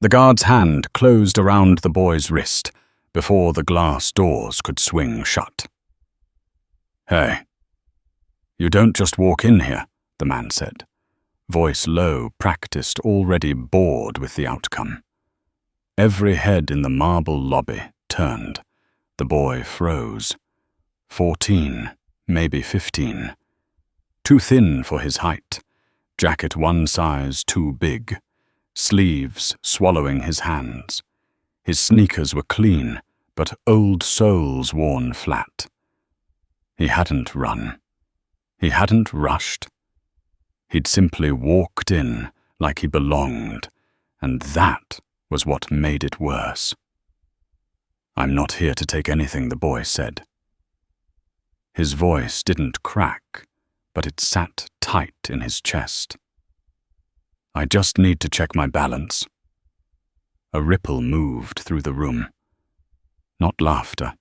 The guard's hand closed around the boy's wrist before the glass doors could swing shut. "Hey, you don't just walk in here," the man said, voice low, practiced, already bored with the outcome. Every head in the marble lobby turned. The boy froze. 14, maybe 15. Too thin for his height, jacket one size too big, sleeves swallowing his hands. His sneakers were clean, but old soles worn flat. He hadn't run. He hadn't rushed. He'd simply walked in like he belonged, and that was what made it worse. "I'm not here to take anything," the boy said. His voice didn't crack, but it sat tight in his chest. "I just need to check my balance." A ripple moved through the room. Not laughter.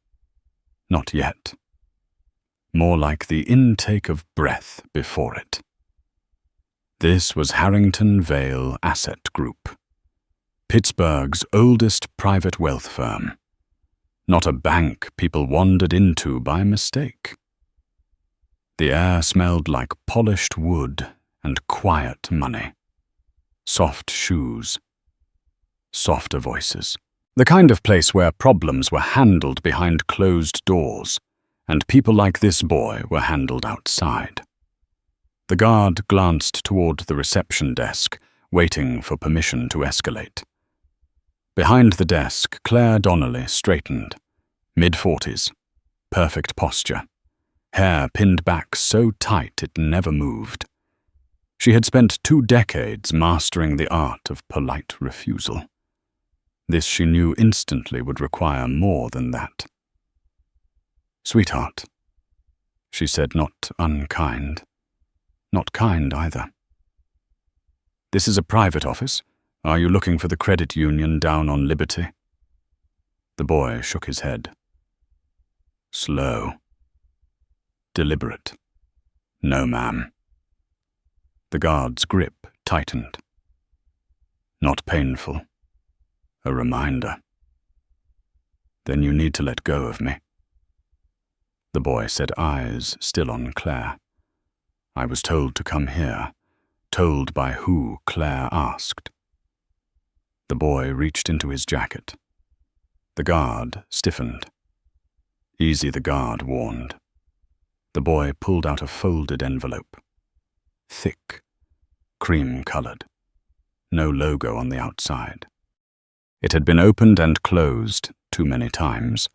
Not yet. More like the intake of breath before it. This was Harrington Vale Asset Group, Pittsburgh's oldest private wealth firm. Not a bank people wandered into by mistake. The air smelled like polished wood and quiet money. Soft shoes. Softer voices. The kind of place where problems were handled behind closed doors, and people like this boy were handled outside. The guard glanced toward the reception desk, waiting for permission to escalate. Behind the desk, Claire Donnelly straightened. Mid-40s. Perfect posture. Hair pinned back so tight it never moved. She had spent 2 decades mastering the art of polite refusal. This she knew instantly would require more than that. "Sweetheart," she said, not unkind. Not kind either. "This is a private office. Are you looking for the credit union down on Liberty?" The boy shook his head. Slow. Deliberate. "No, ma'am." The guard's grip tightened. "Not painful. A reminder." "Then you need to let go of me." The boy said, eyes still on Claire. "I was told to come here, told by who Claire asked." The boy reached into his jacket. The guard stiffened. "Easy," the guard warned. The boy pulled out a folded envelope. Thick, cream-colored. No logo on the outside. It had been opened and closed too many times.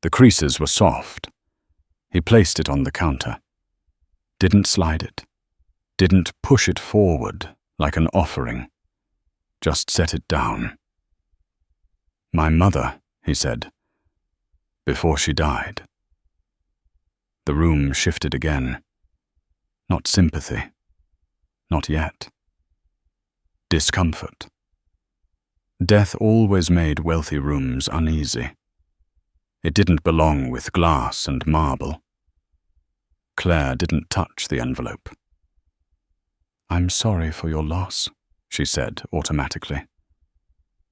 The creases were soft. He placed it on the counter. Didn't slide it. Didn't push it forward like an offering. Just set it down. "My mother," he said, "before she died." The room shifted again. Not sympathy. Not yet. Discomfort. Death always made wealthy rooms uneasy. It didn't belong with glass and marble. Claire didn't touch the envelope. "I'm sorry for your loss," she said automatically.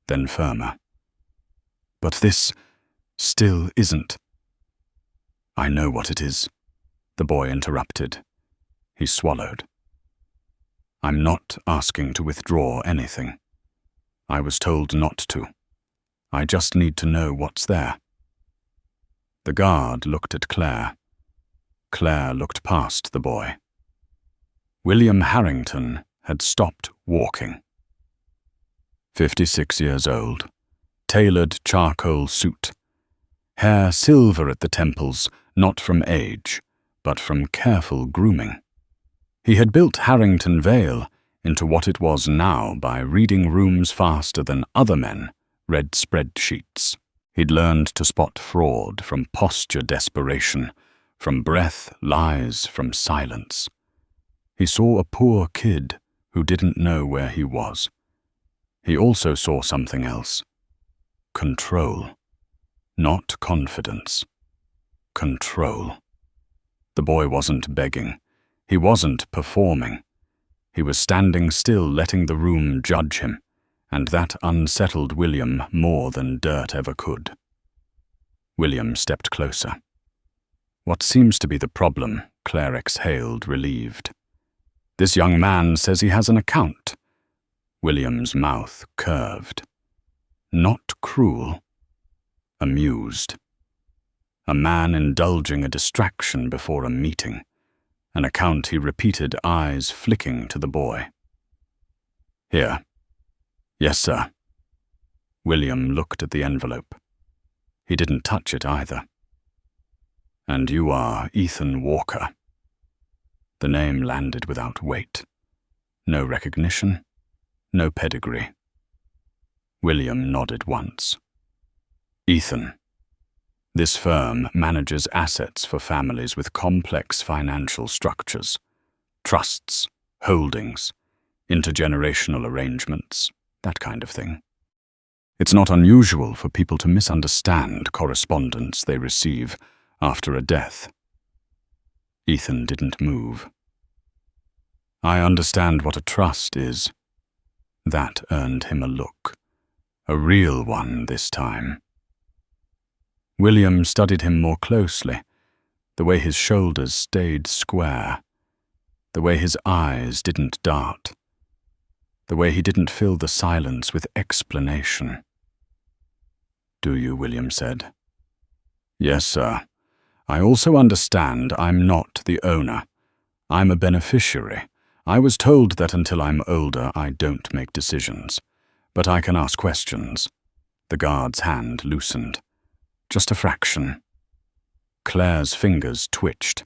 Then firmer. "But this still isn't." "I know what it is," the boy interrupted. He swallowed. "I'm not asking to withdraw anything. I was told not to. I just need to know what's there." The guard looked at Claire. Claire looked past the boy. William Harrington had stopped walking. 56 years old, tailored charcoal suit, hair silver at the temples, not from age, but from careful grooming. He had built Harrington Vale into what it was now by reading rooms faster than other men read spreadsheets. He'd learned to spot fraud from posture desperation, from breath lies, from silence. He saw a poor kid who didn't know where he was. He also saw something else. Control. Not confidence. Control. The boy wasn't begging. He wasn't performing. He was standing still, letting the room judge him, and that unsettled William more than dirt ever could. William stepped closer. "What seems to be the problem?" Claire exhaled, relieved. "This young man says he has an account." William's mouth curved. Not cruel, amused. A man indulging a distraction before a meeting, an account he repeated, eyes flicking to the boy. "Here." "Yes, sir." William looked at the envelope. He didn't touch it either. "And you are Ethan Walker." The name landed without weight. No recognition, no pedigree. William nodded once. "Ethan. This firm manages assets for families with complex financial structures, trusts, holdings, intergenerational arrangements, that kind of thing. It's not unusual for people to misunderstand correspondence they receive after a death." Ethan didn't move. "I understand what a trust is." That earned him a look. A real one this time. William studied him more closely, the way his shoulders stayed square, the way his eyes didn't dart, the way he didn't fill the silence with explanation. "Do you?" William said. "Yes, sir. I also understand I'm not the owner. I'm a beneficiary. I was told that until I'm older, I don't make decisions. But I can ask questions." The guard's hand loosened. Just a fraction. Claire's fingers twitched.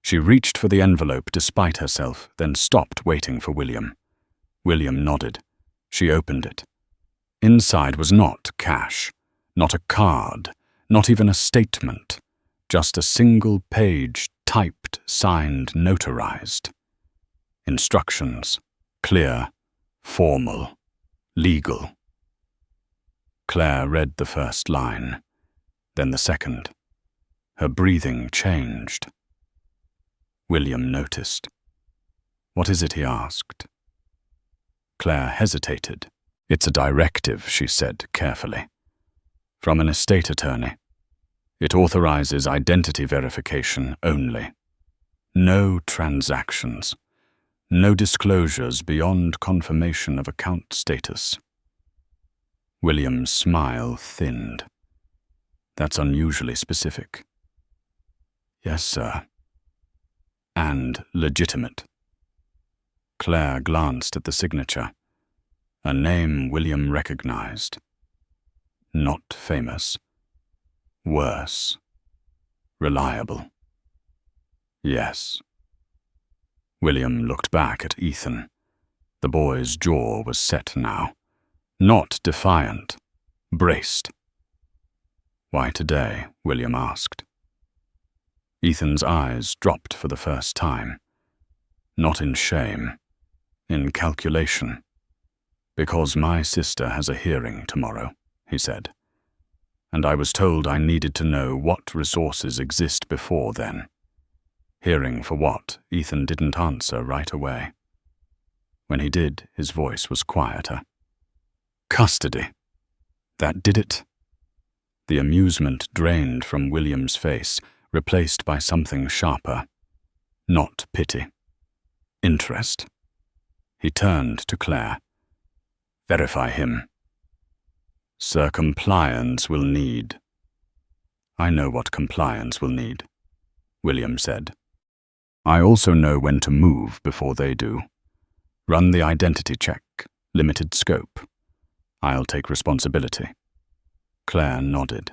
She reached for the envelope despite herself, then stopped waiting for William. William nodded. She opened it. Inside was not cash, not a card, not even a statement, just a single page, typed, signed, notarized. Instructions, clear, formal, legal. Claire read the first line, then the second. Her breathing changed. William noticed. "What is it?" he asked. Claire hesitated. "It's a directive," she said carefully. "From an estate attorney. It authorizes identity verification only. No transactions. No disclosures beyond confirmation of account status." William's smile thinned. "That's unusually specific." "Yes, sir." "And legitimate." Claire glanced at the signature. A name William recognized. Not famous. Worse. Reliable. Yes. William looked back at Ethan. The boy's jaw was set now. Not defiant. Braced. "Why today?" William asked. Ethan's eyes dropped for the first time. Not in shame. In calculation. "Because my sister has a hearing tomorrow," he said. "And I was told I needed to know what resources exist before then." Hearing for what, Ethan didn't answer right away. When he did, his voice was quieter. "Custody. That did it?" The amusement drained from William's face, replaced by something sharper. Not pity. Interest. He turned to Claire. "Verify him." "Sir, compliance will need." "I know what compliance will need," William said. "I also know when to move before they do. Run the identity check, limited scope. I'll take responsibility." Claire nodded.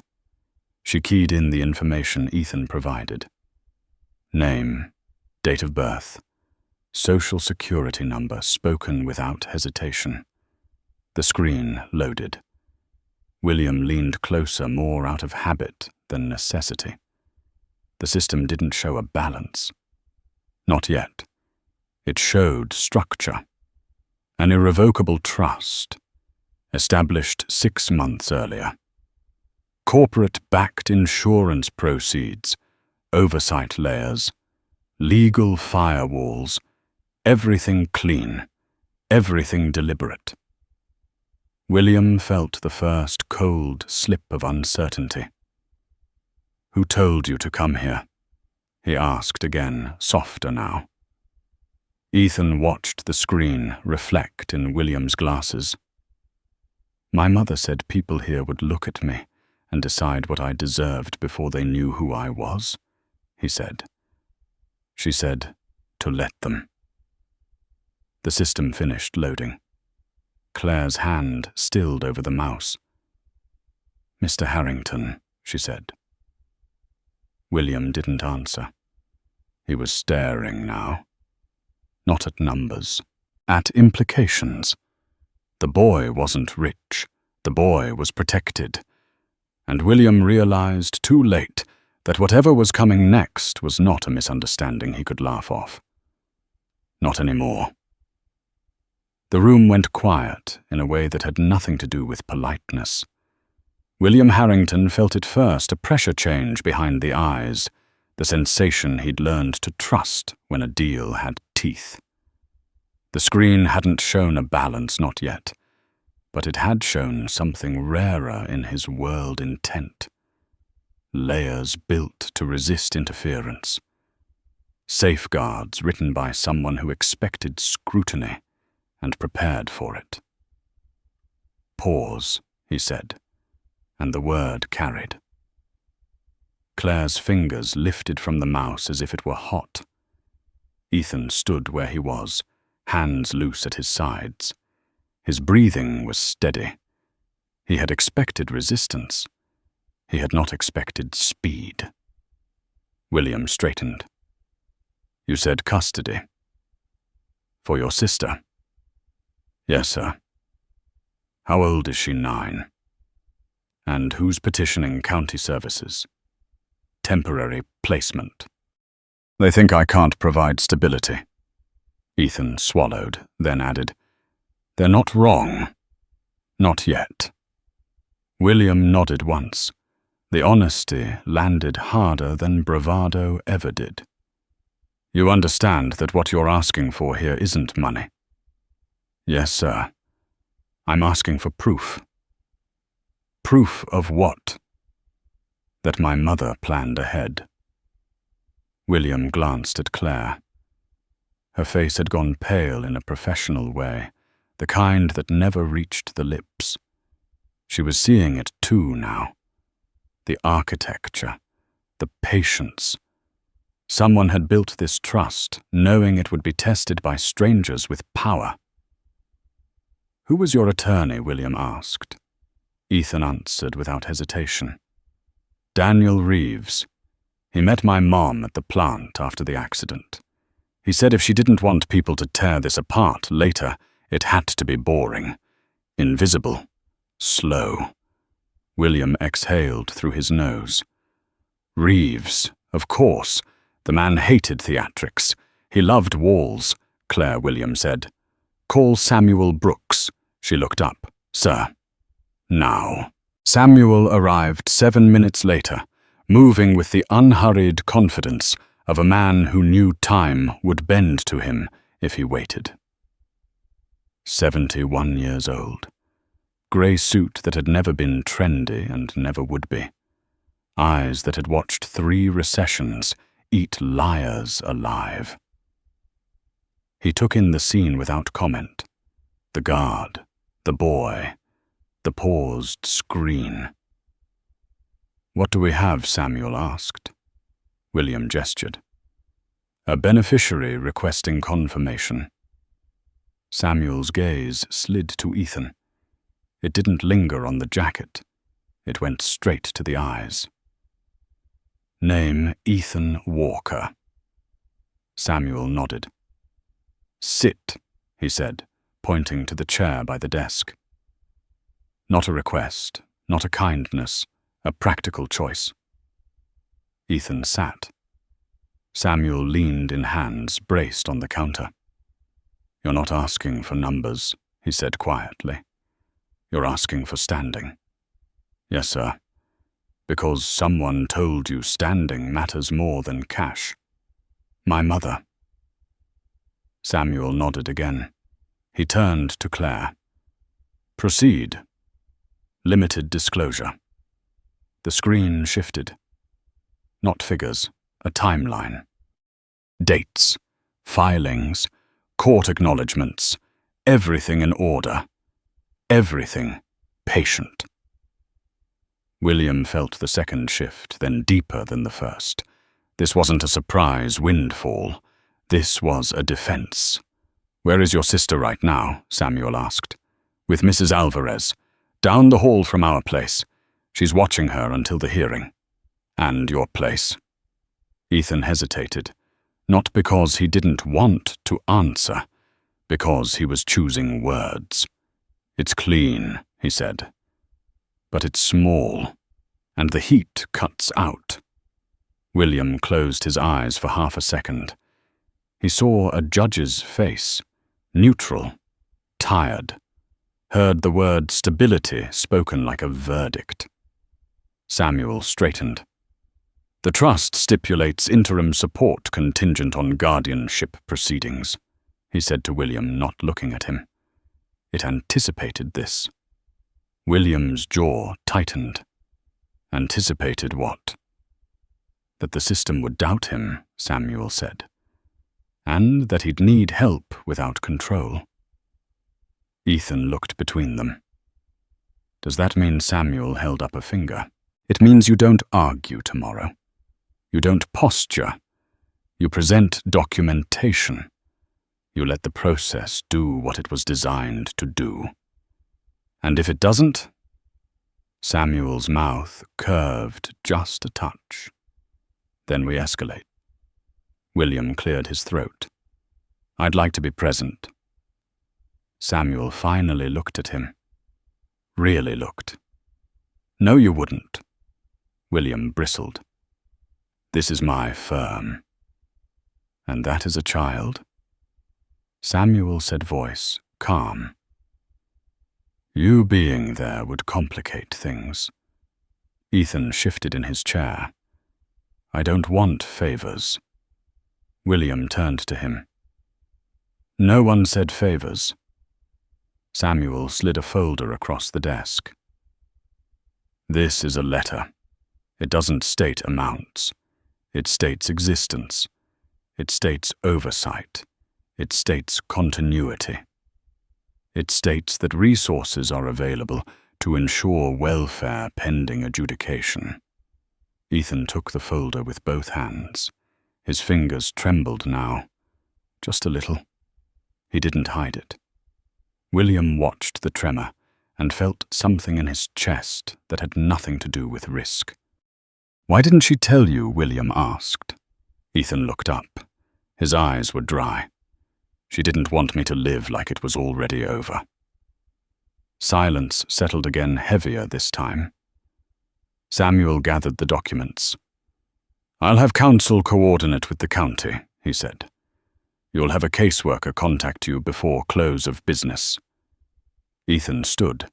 She keyed in the information Ethan provided. Name, date of birth, social security number spoken without hesitation. The screen loaded. William leaned closer more out of habit than necessity. The system didn't show a balance. Not yet. It showed structure. An irrevocable trust, established 6 months earlier. Corporate-backed insurance proceeds, oversight layers, legal firewalls, everything clean, everything deliberate. William felt the first cold slip of uncertainty. "Who told you to come here?" he asked again, softer now. Ethan watched the screen reflect in William's glasses. "My mother said people here would look at me and decide what I deserved before they knew who I was," he said. She said, to let them. The system finished loading. Claire's hand stilled over the mouse. "Mr. Harrington," she said. William didn't answer. He was staring now. Not at numbers, at implications. The boy wasn't rich. The boy was protected. And William realized too late that whatever was coming next was not a misunderstanding he could laugh off. Not anymore. The room went quiet in a way that had nothing to do with politeness. William Harrington felt at first a pressure change behind the eyes, the sensation he'd learned to trust when a deal had teeth. The screen hadn't shown a balance, not yet, but it had shown something rarer in his world intent. Layers built to resist interference. Safeguards written by someone who expected scrutiny and prepared for it. "Pause," he said, and the word carried. Claire's fingers lifted from the mouse as if it were hot. Ethan stood where he was, hands loose at his sides. His breathing was steady. He had expected resistance. He had not expected speed. William straightened. "You said custody. For your sister?" "Yes, sir." "How old is she? 9. And who's petitioning county services?" "Temporary placement." "They think I can't provide stability." Ethan swallowed, then added, "They're not wrong. Not yet." William nodded once. The honesty landed harder than bravado ever did. "You understand that what you're asking for here isn't money?" "Yes, sir. I'm asking for proof." "Proof of what?" "That my mother planned ahead." William glanced at Claire. Her face had gone pale in a professional way, the kind that never reached the lips. She was seeing it too now. The architecture, the patience. Someone had built this trust, knowing it would be tested by strangers with power. "Who was your attorney?" William asked. Ethan answered without hesitation. "Daniel Reeves. He met my mom at the plant after the accident. He said if she didn't want people to tear this apart later, it had to be boring, invisible, slow." William exhaled through his nose. "Reeves, of course. The man hated theatrics. He loved walls," Claire William said. "Call Samuel Brooks." She looked up. "Sir." "Now." Samuel arrived 7 minutes later, moving with the unhurried confidence of a man who knew time would bend to him if he waited. 71 years old. Grey suit that had never been trendy and never would be. Eyes that had watched 3 recessions eat liars alive. He took in the scene without comment. The guard, the boy, the paused screen. "What do we have?" Samuel asked. William gestured. "A beneficiary requesting confirmation." Samuel's gaze slid to Ethan. It didn't linger on the jacket. It went straight to the eyes. "Name Ethan Walker." Samuel nodded. "Sit," he said, pointing to the chair by the desk. Not a request, not a kindness, a practical choice. Ethan sat. Samuel leaned in hands braced on the counter. "You're not asking for numbers," he said quietly. "You're asking for standing." "Yes, sir. Because someone told you standing matters more than cash." "My mother." Samuel nodded again. He turned to Claire. Proceed. Limited disclosure. The screen shifted. Not figures, a timeline. Dates, filings, court acknowledgements, everything in order. Everything patient. William felt the second shift, then deeper than the first. This wasn't a surprise windfall. This was a defense. "Where is your sister right now?" Samuel asked. "With Mrs. Alvarez. Down the hall from our place. She's watching her until the hearing." "And your place?" Ethan hesitated, not because he didn't want to answer, because he was choosing words. "It's clean," he said. "But it's small, and the heat cuts out." William closed his eyes for half a second. He saw a judge's face, neutral, tired, heard the word stability spoken like a verdict. Samuel straightened. "The trust stipulates interim support contingent on guardianship proceedings," he said to William, not looking at him. It anticipated this. William's jaw tightened. Anticipated what? That the system would doubt him, Samuel said, and that he'd need help without control. Ethan looked between them. "Does that mean," Samuel held up a finger, "it means you don't argue tomorrow. You don't posture. You present documentation. You let the process do what it was designed to do. And if it doesn't?" Samuel's mouth curved just a touch. "Then we escalate." William cleared his throat. "I'd like to be present." Samuel finally looked at him. Really looked. "No, you wouldn't." William bristled. "This is my firm." "And that is a child?" Samuel said, voice calm. "You being there would complicate things." Ethan shifted in his chair. "I don't want favors." William turned to him. "No one said favors." Samuel slid a folder across the desk. "This is a letter. It doesn't state amounts. It states existence. It states oversight. It states continuity. It states that resources are available to ensure welfare pending adjudication." Ethan took the folder with both hands. His fingers trembled now, just a little. He didn't hide it. William watched the tremor and felt something in his chest that had nothing to do with risk. "Why didn't she tell you?" William asked. Ethan looked up. His eyes were dry. "She didn't want me to live like it was already over." Silence settled again, heavier this time. Samuel gathered the documents. "I'll have counsel coordinate with the county," he said. "You'll have a caseworker contact you before close of business." Ethan stood.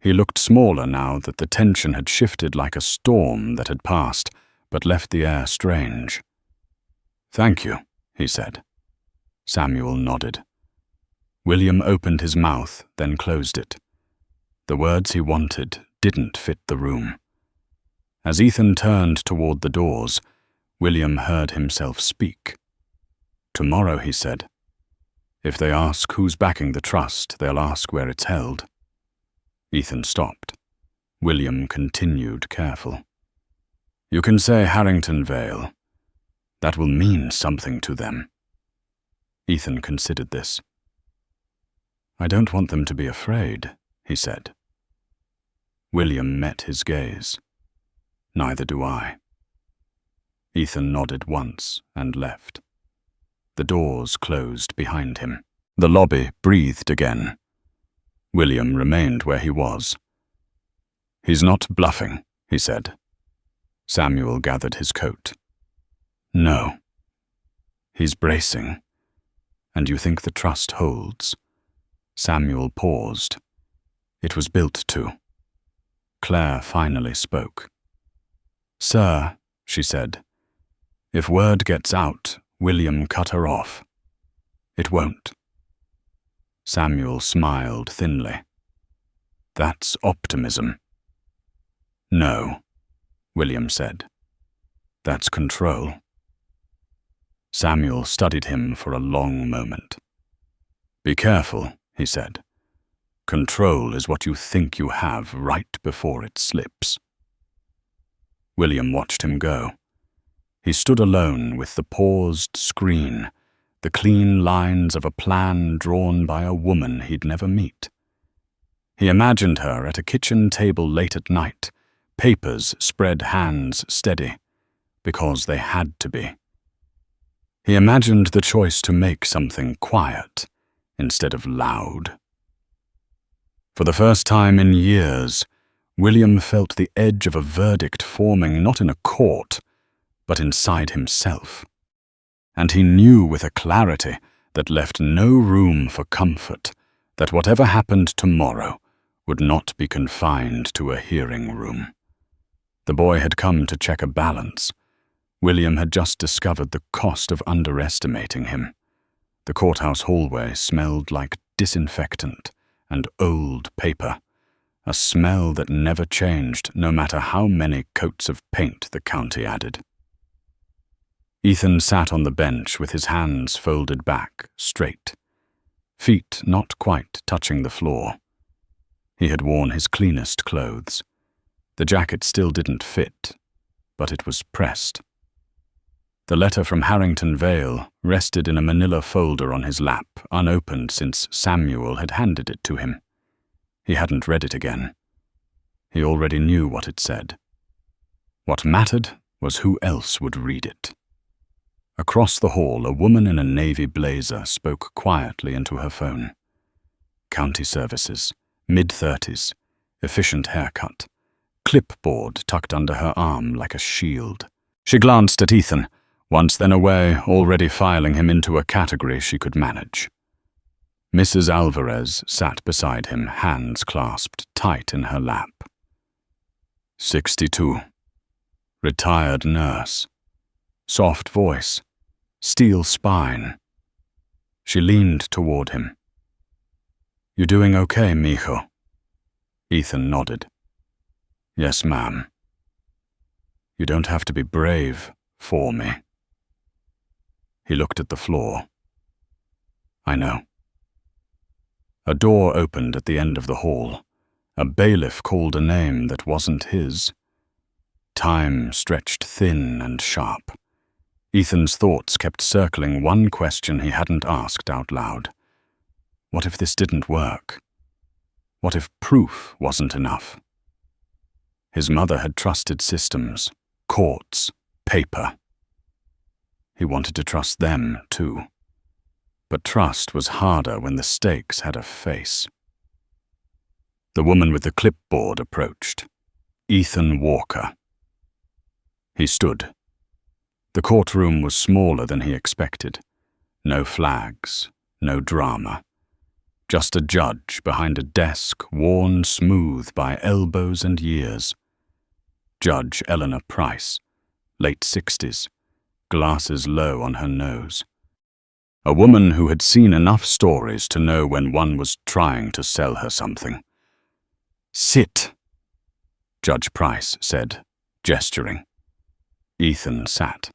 He looked smaller now that the tension had shifted, like a storm that had passed, but left the air strange. "Thank you," he said. Samuel nodded. William opened his mouth, then closed it. The words he wanted didn't fit the room. As Ethan turned toward the doors, William heard himself speak. "Tomorrow," he said. "If they ask who's backing the trust, they'll ask where it's held." Ethan stopped. William continued, careful. "You can say Harrington Vale. That will mean something to them." Ethan considered this. "I don't want them to be afraid," he said. William met his gaze. "Neither do I." Ethan nodded once and left. The doors closed behind him. The lobby breathed again. William remained where he was. "He's not bluffing," he said. Samuel gathered his coat. "No. He's bracing. And you think the trust holds?" Samuel paused. It was built to. Claire finally spoke. "Sir," she said, "if word gets out, William cut her off. It won't." Samuel smiled thinly. That's optimism. No, William said. That's control. Samuel studied him for a long moment. Be careful, he said. Control is what you think you have right before it slips. William watched him go. He stood alone with the paused screen, the clean lines of a plan drawn by a woman he'd never meet. He imagined her at a kitchen table late at night, papers spread hands steady, because they had to be. He imagined the choice to make something quiet instead of loud. For the first time in years, William felt the edge of a verdict forming not in a court, but inside himself. And he knew with a clarity that left no room for comfort that whatever happened tomorrow would not be confined to a hearing room. The boy had come to check a balance. William had just discovered the cost of underestimating him. The courthouse hallway smelled like disinfectant and old paper, a smell that never changed no matter how many coats of paint the county added. Ethan sat on the bench with his hands folded back, straight, feet not quite touching the floor. He had worn his cleanest clothes. The jacket still didn't fit, but it was pressed. The letter from Harrington Vale rested in a manila folder on his lap, unopened since Samuel had handed it to him. He hadn't read it again. He already knew what it said. What mattered was who else would read it. Across the hall, a woman in a navy blazer spoke quietly into her phone. County services, mid-30s, efficient haircut, clipboard tucked under her arm like a shield. She glanced at Ethan, once then away, already filing him into a category she could manage. Mrs. Alvarez sat beside him, hands clasped tight in her lap. 62. Retired nurse. Soft voice. Steel spine. She leaned toward him. You doing okay, mijo? Ethan nodded. Yes, ma'am. You don't have to be brave for me. He looked at the floor. I know. A door opened at the end of the hall. A bailiff called a name that wasn't his. Time stretched thin and sharp. Ethan's thoughts kept circling one question he hadn't asked out loud. What if this didn't work? What if proof wasn't enough? His mother had trusted systems, courts, paper. He wanted to trust them, too. But trust was harder when the stakes had a face. The woman with the clipboard approached. Ethan Walker. He stood. The courtroom was smaller than he expected. No flags, no drama. Just a judge behind a desk worn smooth by elbows and years. Judge Eleanor Price, late 60s, glasses low on her nose. A woman who had seen enough stories to know when one was trying to sell her something. Sit, Judge Price said, gesturing. Ethan sat.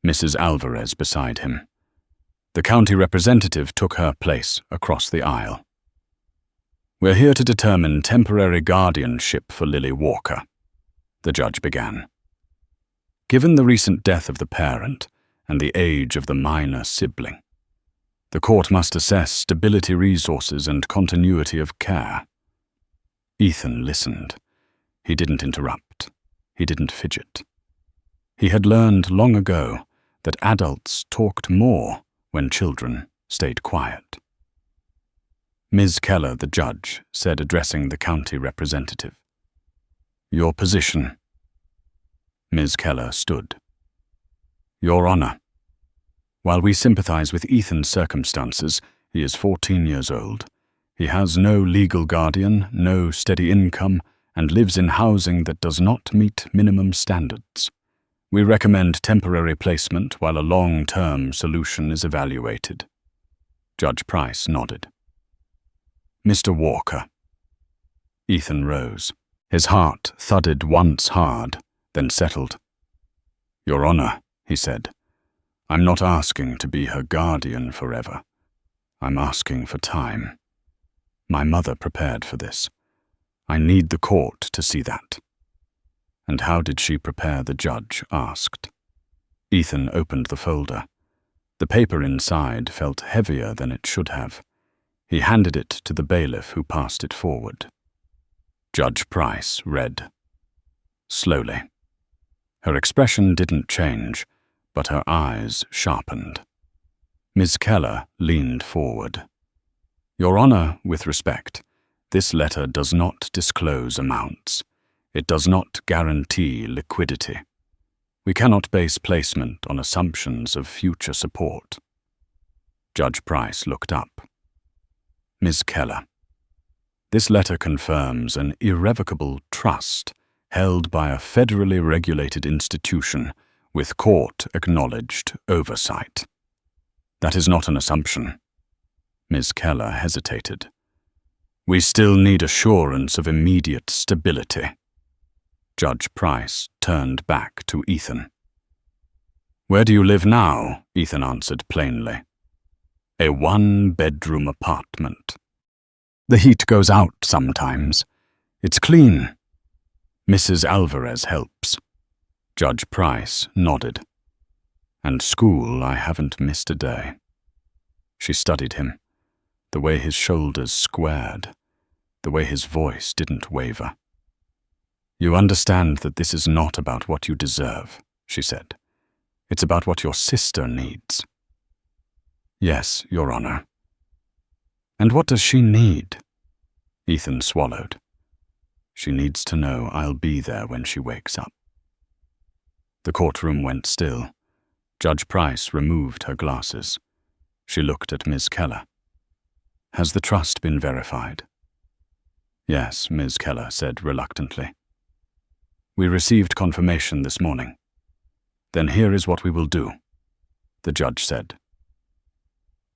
Mrs. Alvarez beside him. The county representative took her place across the aisle. We're here to determine temporary guardianship for Lily Walker, the judge began. Given the recent death of the parent and the age of the minor sibling, the court must assess stability resources and continuity of care. Ethan listened. He didn't interrupt. He didn't fidget. He had learned long ago that adults talked more when children stayed quiet. Ms. Keller, the judge, said, addressing the county representative. Your position. Ms. Keller stood. Your Honor, while we sympathize with Ethan's circumstances, he is 14 years old. He has no legal guardian, no steady income, and lives in housing that does not meet minimum standards. We recommend temporary placement while a long-term solution is evaluated. Judge Price nodded. Mr. Walker. Ethan rose. His heart thudded once hard, then settled. "Your Honor," he said, "I'm not asking to be her guardian forever. I'm asking for time. My mother prepared for this. I need the court to see that." "And how did she prepare?" the judge asked. Ethan opened the folder. The paper inside felt heavier than it should have. He handed it to the bailiff, who passed it forward. Judge Price read. Slowly. Her expression didn't change, but her eyes sharpened. Ms. Keller leaned forward. "Your Honor, with respect, this letter does not disclose amounts. It does not guarantee liquidity. We cannot base placement on assumptions of future support." Judge Price looked up. "Ms. Keller, this letter confirms an irrevocable trust held by a federally regulated institution with court-acknowledged oversight. That is not an assumption." Ms. Keller hesitated. "We still need assurance of immediate stability." Judge Price turned back to Ethan. "Where do you live now?" Ethan answered plainly. "A one-bedroom apartment. The heat goes out sometimes. It's clean. Mrs. Alvarez helps." Judge Price nodded. "And school, I haven't missed a day." She studied him, the way his shoulders squared, the way his voice didn't waver. "You understand that this is not about what you deserve," she said. "It's about what your sister needs." "Yes, Your Honor." "And what does she need?" Ethan swallowed. "She needs to know I'll be there when she wakes up." The courtroom went still. Judge Price removed her glasses. She looked at Ms. Keller. "Has the trust been verified?" "Yes," Ms. Keller said reluctantly. "We received confirmation this morning." "Then here is what we will do," the judge said.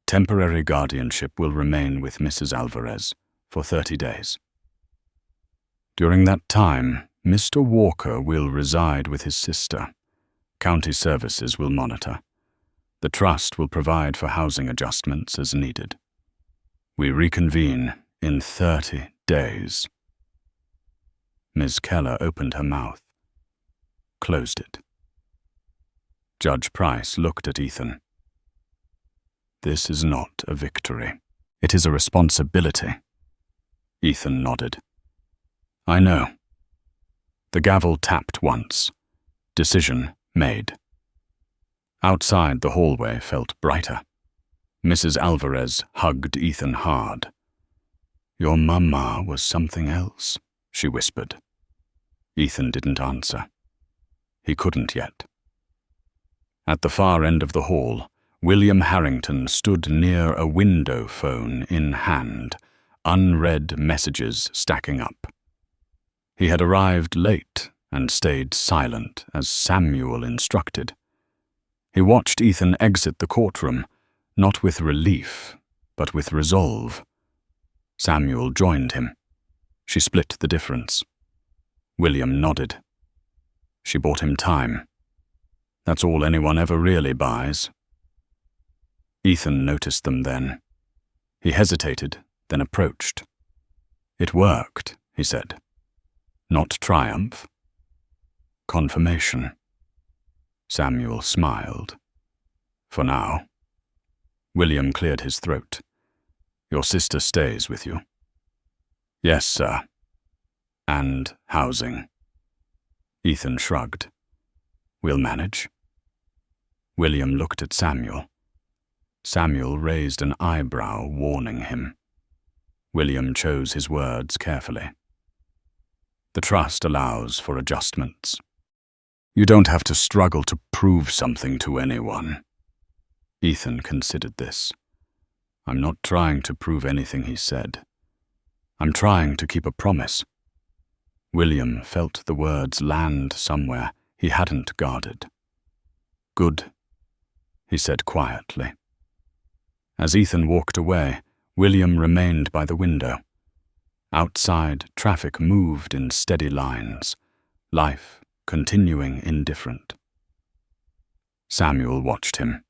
"Temporary guardianship will remain with Mrs. Alvarez for 30 days. During that time, Mr. Walker will reside with his sister. County services will monitor. The trust will provide for housing adjustments as needed. We reconvene in 30 days. Ms. Keller opened her mouth, closed it. Judge Price looked at Ethan. "This is not a victory. It is a responsibility." Ethan nodded. "I know." The gavel tapped once. Decision made. Outside, the hallway felt brighter. Mrs. Alvarez hugged Ethan hard. "Your mama was something else," she whispered. Ethan didn't answer. He couldn't yet. At the far end of the hall, William Harrington stood near a window phone in hand, unread messages stacking up. He had arrived late and stayed silent as Samuel instructed. He watched Ethan exit the courtroom, not with relief, but with resolve. Samuel joined him. She split the difference. William nodded. She bought him time. That's all anyone ever really buys. Ethan noticed them then. He hesitated, then approached. "It worked," he said. "Not triumph. Confirmation." Samuel smiled. "For now." William cleared his throat. "Your sister stays with you?" "Yes, sir." "And housing?" Ethan shrugged. "We'll manage." William looked at Samuel. Samuel raised an eyebrow, warning him. William chose his words carefully. "The trust allows for adjustments. You don't have to struggle to prove something to anyone." Ethan considered this. "I'm not trying to prove anything," he said. "I'm trying to keep a promise." William felt the words land somewhere he hadn't guarded. "Good," he said quietly. As Ethan walked away, William remained by the window. Outside, traffic moved in steady lines, life continuing indifferent. Samuel watched him.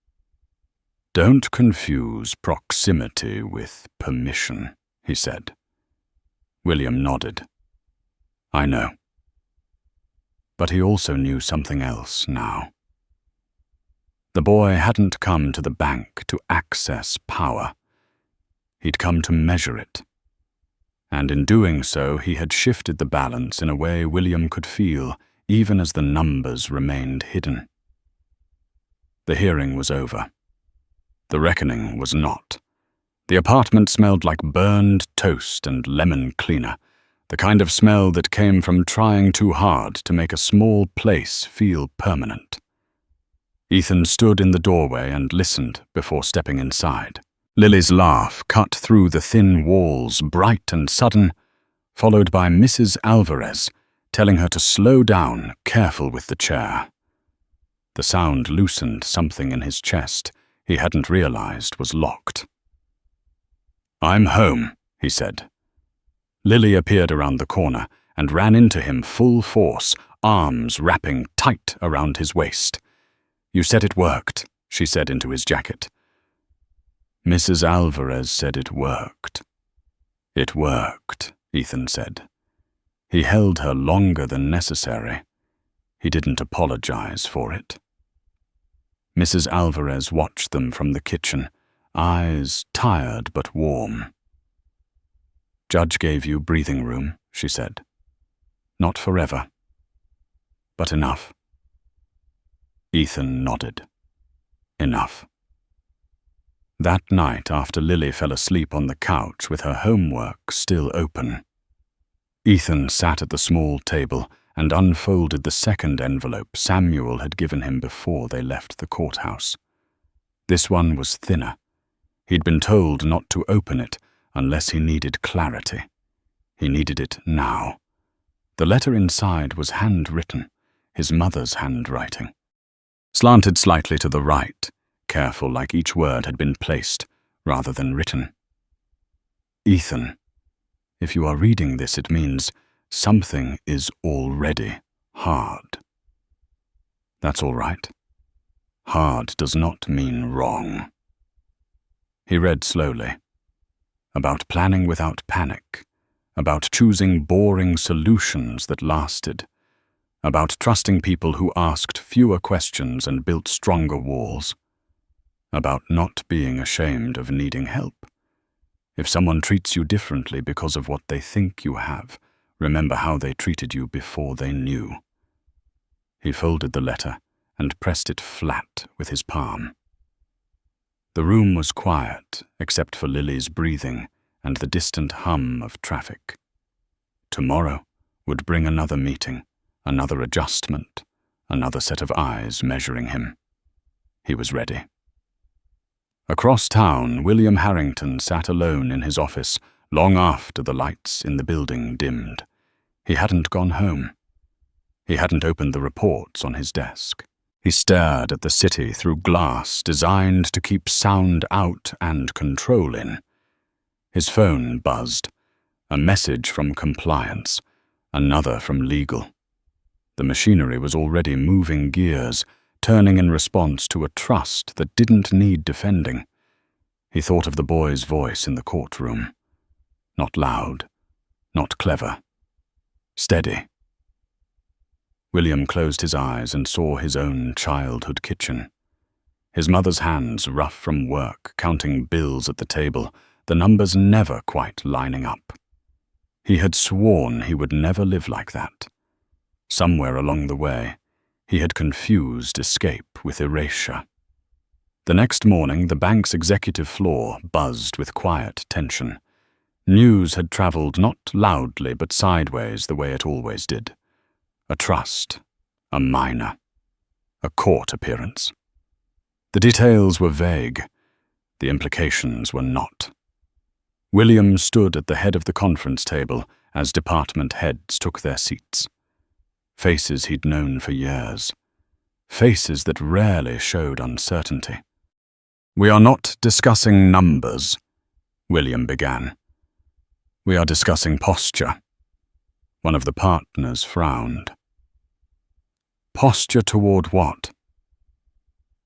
"Don't confuse proximity with permission," he said. William nodded. "I know." But he also knew something else now. The boy hadn't come to the bank to access power. He'd come to measure it. And in doing so, he had shifted the balance in a way William could feel, even as the numbers remained hidden. The hearing was over. The reckoning was not. The apartment smelled like burned toast and lemon cleaner, the kind of smell that came from trying too hard to make a small place feel permanent. Ethan stood in the doorway and listened before stepping inside. Lily's laugh cut through the thin walls, bright and sudden, followed by Mrs. Alvarez telling her to slow down, careful with the chair. The sound loosened something in his chest he hadn't realized was locked. "I'm home," he said. Lily appeared around the corner and ran into him full force, arms wrapping tight around his waist. "You said it worked," she said into his jacket. "Mrs. Alvarez said it worked." "It worked," Ethan said. He held her longer than necessary. He didn't apologize for it. Mrs. Alvarez watched them from the kitchen, eyes tired but warm. "Judge gave you breathing room," she said. "Not forever, but enough." Ethan nodded. Enough. That night, after Lily fell asleep on the couch with her homework still open, Ethan sat at the small table and unfolded the second envelope Samuel had given him before they left the courthouse. This one was thinner. He'd been told not to open it unless he needed clarity. He needed it now. The letter inside was handwritten, his mother's handwriting. Slanted slightly to the right, careful like each word had been placed rather than written. "Ethan, if you are reading this, it means something is already hard. That's all right. Hard does not mean wrong." He read slowly. About planning without panic, about choosing boring solutions that lasted, about trusting people who asked fewer questions and built stronger walls, about not being ashamed of needing help. If someone treats you differently because of what they think you have, remember how they treated you before they knew. He folded the letter and pressed it flat with his palm. The room was quiet, except for Lily's breathing and the distant hum of traffic. Tomorrow would bring another meeting, another adjustment, another set of eyes measuring him. He was ready. Across town, William Harrington sat alone in his office long after the lights in the building dimmed. He hadn't gone home. He hadn't opened the reports on his desk. He stared at the city through glass designed to keep sound out and control in. His phone buzzed. A message from compliance, another from legal. The machinery was already moving gears, turning in response to a trust that didn't need defending. He thought of the boy's voice in the courtroom. Not loud, not clever. Steady. William closed his eyes and saw his own childhood kitchen. His mother's hands rough from work, counting bills at the table, the numbers never quite lining up. He had sworn he would never live like that. Somewhere along the way, he had confused escape with erasure. The next morning, the bank's executive floor buzzed with quiet tension. News had traveled not loudly but sideways the way it always did. A trust, a minor, a court appearance. The details were vague. The implications were not. William stood at the head of the conference table as department heads took their seats. Faces he'd known for years. Faces that rarely showed uncertainty. "We are not discussing numbers," William began. We are discussing posture. One of the partners frowned. Posture toward what?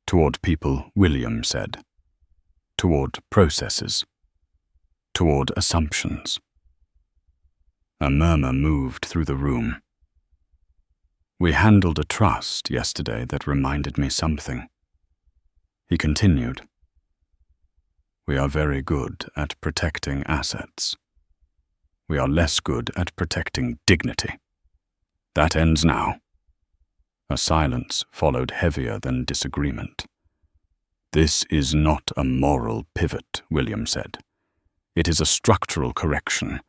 Toward people, William said. Toward processes. Toward assumptions. A murmur moved through the room. We handled a trust yesterday that reminded me something. He continued. We are very good at protecting assets. We are less good at protecting dignity. That ends now. A silence followed heavier than disagreement. This is not a moral pivot, William said. It is a structural correction.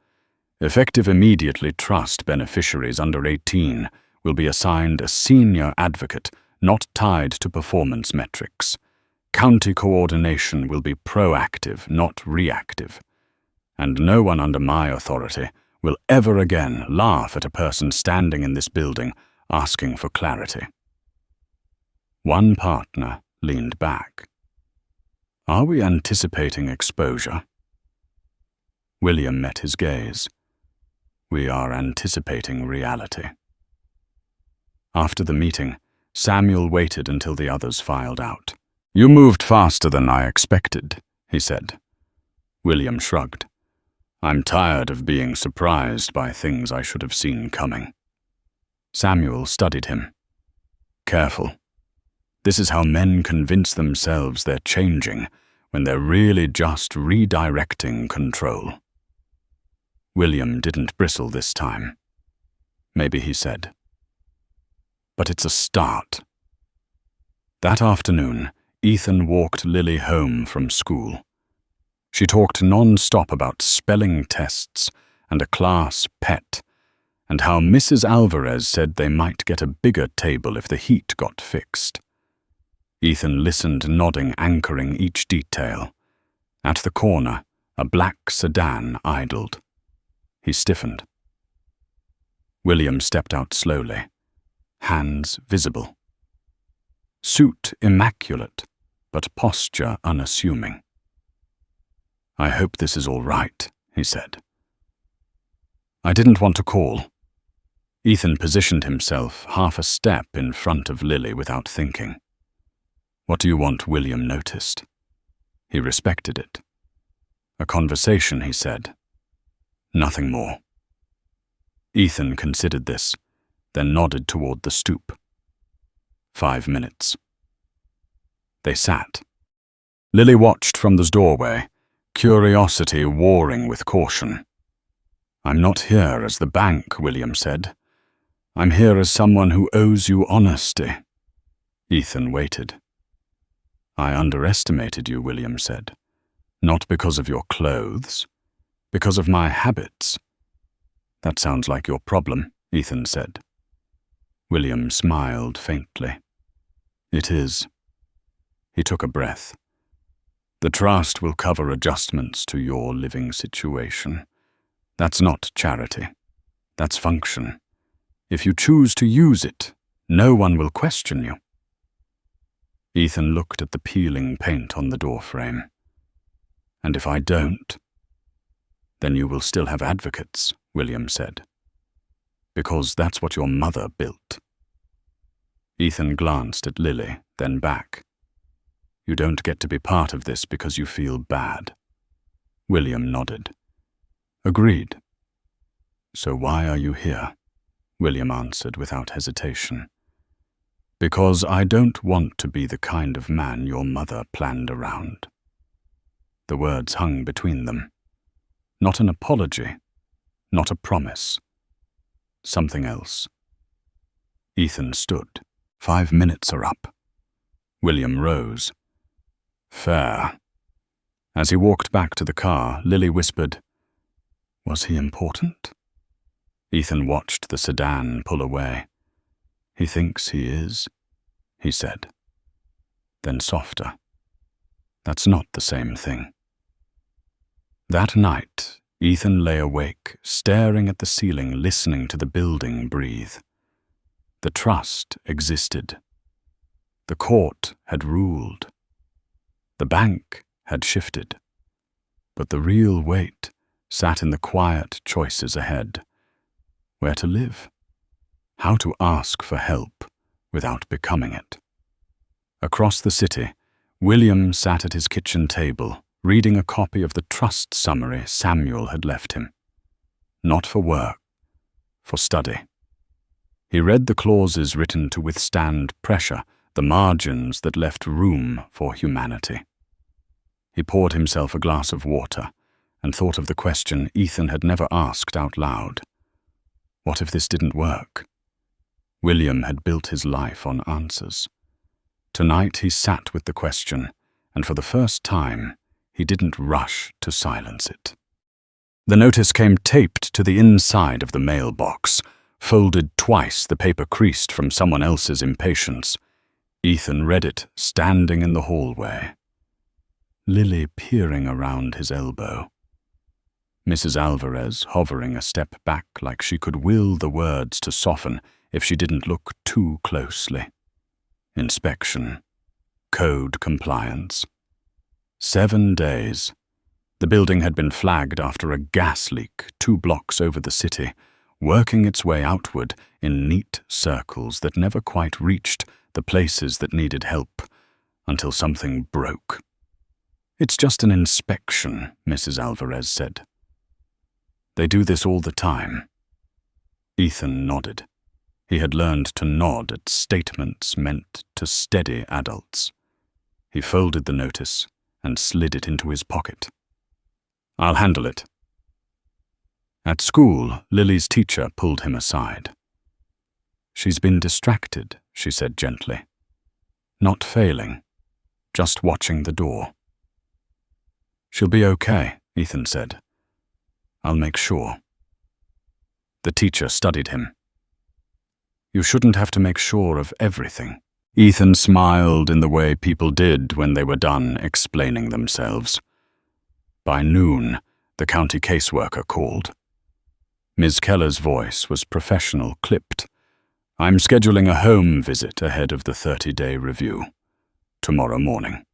Effective immediately, trust beneficiaries under 18 will be assigned a senior advocate not tied to performance metrics. County coordination will be proactive, not reactive. And no one under my authority will ever again laugh at a person standing in this building asking for clarity. One partner leaned back. Are we anticipating exposure? William met his gaze. We are anticipating reality. After the meeting, Samuel waited until the others filed out. You moved faster than I expected, he said. William shrugged. I'm tired of being surprised by things I should have seen coming. Samuel studied him. Careful. This is how men convince themselves they're changing when they're really just redirecting control. William didn't bristle this time. Maybe he said. But it's a start. That afternoon, Ethan walked Lily home from school. She talked non-stop about spelling tests and a class pet, and how Mrs. Alvarez said they might get a bigger table if the heat got fixed. Ethan listened, nodding, anchoring each detail. At the corner, a black sedan idled. He stiffened. William stepped out slowly, hands visible. Suit immaculate, but posture unassuming. I hope this is all right, he said. I didn't want to call. Ethan positioned himself half a step in front of Lily without thinking. What do you want? William noticed. He respected it. A conversation, he said. Nothing more. Ethan considered this, then nodded toward the stoop. 5 minutes. They sat. Lily watched from the doorway, curiosity warring with caution. I'm not here as the bank, William said. I'm here as someone who owes you honesty. Ethan waited. I underestimated you, William said. Not because of your clothes, because of my habits. That sounds like your problem, Ethan said. William smiled faintly. It is. He took a breath. The trust will cover adjustments to your living situation. That's not charity. That's function. If you choose to use it, no one will question you. Ethan looked at the peeling paint on the doorframe. And if I don't, then you will still have advocates, William said. Because that's what your mother built. Ethan glanced at Lily, then back. You don't get to be part of this because you feel bad. William nodded. Agreed. So why are you here? William answered without hesitation. Because I don't want to be the kind of man your mother planned around. The words hung between them. Not an apology, not a promise. Something else. Ethan stood. 5 minutes are up. William rose. Fair. As he walked back to the car, Lily whispered, Was he important? Ethan watched the sedan pull away. He thinks he is, he said. Then softer. That's not the same thing. That night, Ethan lay awake, staring at the ceiling, listening to the building breathe. The trust existed. The court had ruled. The bank had shifted. But the real weight sat in the quiet choices ahead. Where to live? How to ask for help without becoming it? Across the city, William sat at his kitchen table, reading a copy of the trust summary Samuel had left him. Not for work, for study. He read the clauses written to withstand pressure, the margins that left room for humanity. He poured himself a glass of water and thought of the question Ethan had never asked out loud. What if this didn't work? William had built his life on answers. Tonight he sat with the question, and for the first time, he didn't rush to silence it. The notice came taped to the inside of the mailbox, folded twice, the paper creased from someone else's impatience. Ethan read it, standing in the hallway. Lily peering around his elbow. Mrs. Alvarez hovering a step back like she could will the words to soften if she didn't look too closely. Inspection. Code compliance. 7 days. The building had been flagged after a gas leak 2 blocks over the city, working its way outward in neat circles that never quite reached the places that needed help, until something broke. "It's just an inspection," Mrs. Alvarez said. "They do this all the time." Ethan nodded. He had learned to nod at statements meant to steady adults. He folded the notice and slid it into his pocket. "I'll handle it." At school, Lily's teacher pulled him aside. "She's been distracted," she said gently. "Not failing, just watching the door." "She'll be okay," Ethan said. "I'll make sure." The teacher studied him. "You shouldn't have to make sure of everything." Ethan smiled in the way people did when they were done explaining themselves. By noon, the county caseworker called. Ms. Keller's voice was professional, clipped. "I'm scheduling a home visit ahead of the 30-day review. Tomorrow morning."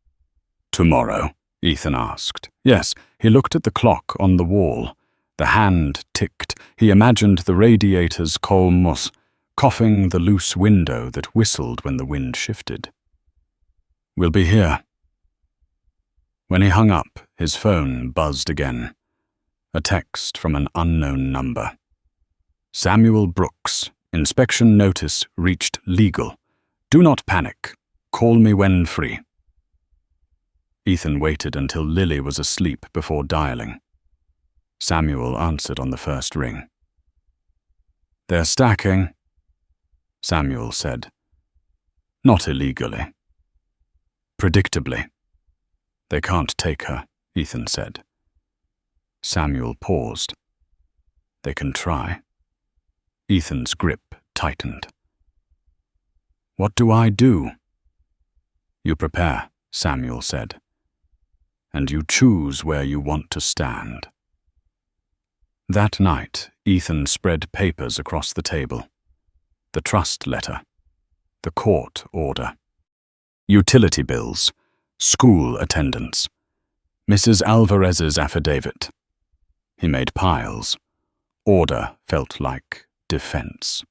"Tomorrow?" Ethan asked. Yes, he looked at the clock on the wall. The hand ticked. He imagined the radiator's colmos, coughing the loose window that whistled when the wind shifted. "We'll be here." When he hung up, his phone buzzed again. A text from an unknown number. "Samuel Brooks. Inspection notice reached legal. Do not panic. Call me when free." Ethan waited until Lily was asleep before dialing. Samuel answered on the first ring. "They're stacking," Samuel said. "Not illegally." "Predictably." "They can't take her," Ethan said. Samuel paused. "They can try." Ethan's grip tightened. "What do I do?" "You prepare," Samuel said. "And you choose where you want to stand." That night, Ethan spread papers across the table. The trust letter, the court order, utility bills, school attendance, Mrs. Alvarez's affidavit. He made piles. Order felt like defense.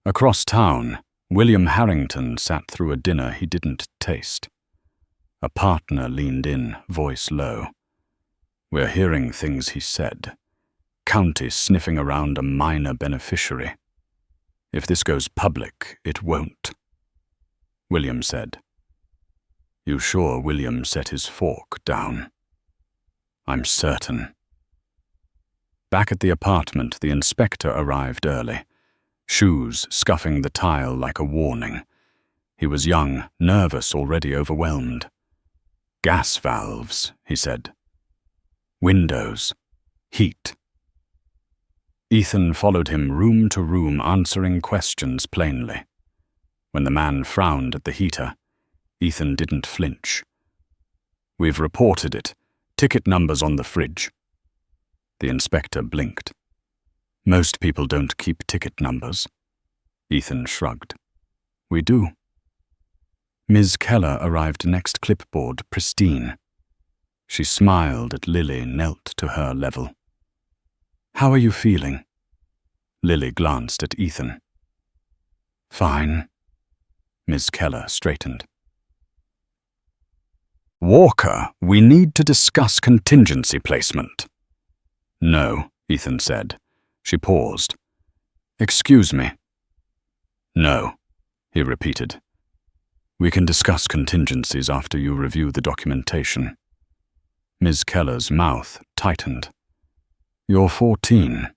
Across town, William Harrington sat through a dinner he didn't taste. A partner leaned in, voice low. "We're hearing things," he said. "County sniffing around a minor beneficiary. If this goes public, it won't." William said. "You sure?" William set his fork down. "I'm certain." Back at the apartment, the inspector arrived early, shoes scuffing the tile like a warning. He was young, nervous, already overwhelmed. "Gas valves," he said. "Windows. Heat." Ethan followed him room to room, answering questions plainly. When the man frowned at the heater, Ethan didn't flinch. "We've reported it. Ticket numbers on the fridge." The inspector blinked. "Most people don't keep ticket numbers." Ethan shrugged. "We do." Ms. Keller arrived next, clipboard pristine. She smiled at Lily, knelt to her level. "How are you feeling?" Lily glanced at Ethan. "Fine." Ms. Keller straightened. "Walker, we need to discuss contingency placement." "No," Ethan said. She paused. "Excuse me." "No," he repeated. "We can discuss contingencies after you review the documentation." Ms. Keller's mouth tightened. "You're 14.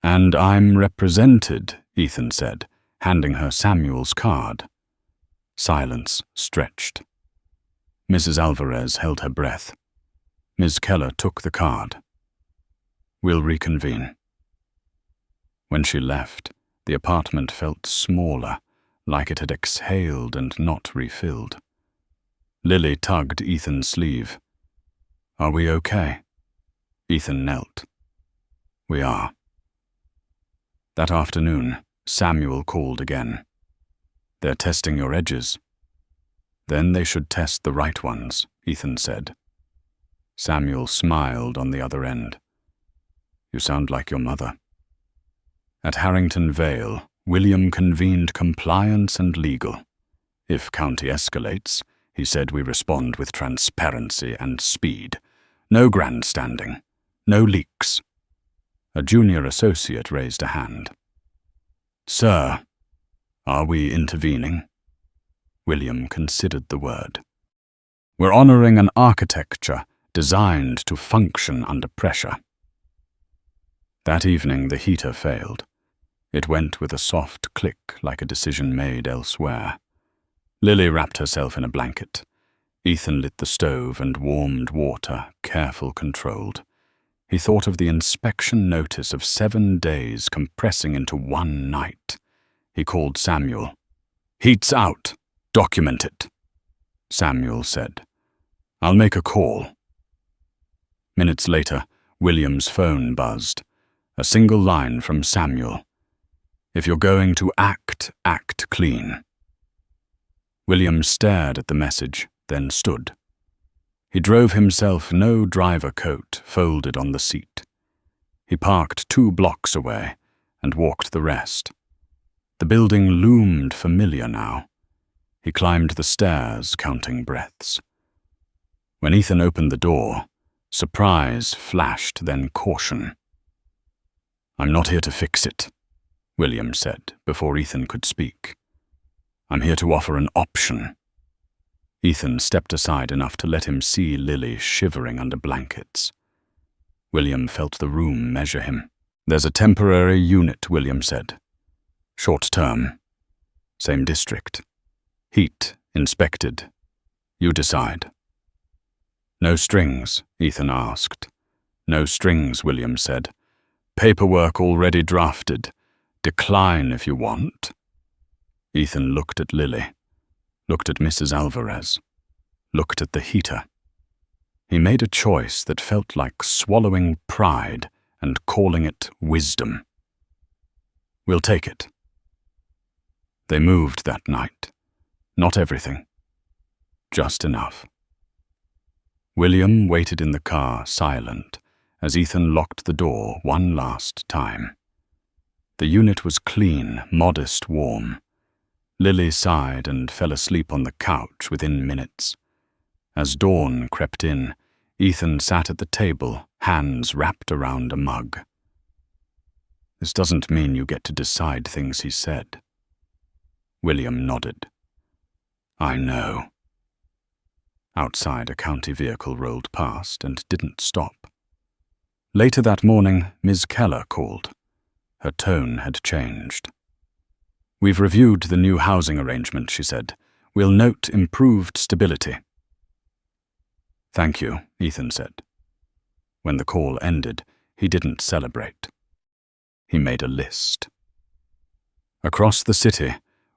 "And I'm represented," Ethan said, handing her Samuel's card. Silence stretched. Mrs. Alvarez held her breath. Ms. Keller took the card. "We'll reconvene." When she left, the apartment felt smaller, like it had exhaled and not refilled. Lily tugged Ethan's sleeve. "Are we okay?" Ethan knelt. "We are." That afternoon, Samuel called again. "They're testing your edges." "Then they should test the right ones," Ethan said. Samuel smiled on the other end. "You sound like your mother." At Harrington Vale, William convened compliance and legal. "If county escalates," he said, "we respond with transparency and speed. No grandstanding. No leaks." A junior associate raised a hand. "Sir, are we intervening?" William considered the word. "We're honoring an architecture designed to function under pressure." That evening the heater failed. It went with a soft click like a decision made elsewhere. Lily wrapped herself in a blanket. Ethan lit the stove and warmed water, careful, controlled. He thought of the inspection notice of 7 days compressing into one night. He called Samuel. "Heat's out. Document it." Samuel said, "I'll make a call." Minutes later, William's phone buzzed. A single line from Samuel. "If you're going to act, act clean." William stared at the message, then stood. He drove himself no driver coat folded on the seat. He parked 2 blocks away and walked the rest. The building loomed familiar now. He climbed the stairs, counting breaths. When Ethan opened the door, surprise flashed, then caution. "I'm not here to fix it," William said before Ethan could speak. "I'm here to offer an option." Ethan stepped aside enough to let him see Lily shivering under blankets. William felt the room measure him. "There's a temporary unit," William said. "Short term. Same district. Heat inspected. You decide." "No strings?" Ethan asked. "No strings," William said. "Paperwork already drafted. Decline if you want." Ethan looked at Lily, looked at Mrs. Alvarez, looked at the heater. He made a choice that felt like swallowing pride and calling it wisdom. "We'll take it." They moved that night. Not everything. Just enough. William waited in the car, silent, as Ethan locked the door one last time. The unit was clean, modest, warm. Lily sighed and fell asleep on the couch within minutes. As dawn crept in, Ethan sat at the table, hands wrapped around a mug. "This doesn't mean you get to decide things," he said. William nodded. "I know." Outside, a county vehicle rolled past and didn't stop. Later that morning, Ms. Keller called. Her tone had changed. "We've reviewed the new housing arrangement," she said. "We'll note improved stability." "Thank you," Ethan said. When the call ended, he didn't celebrate. He made a list. Across the city,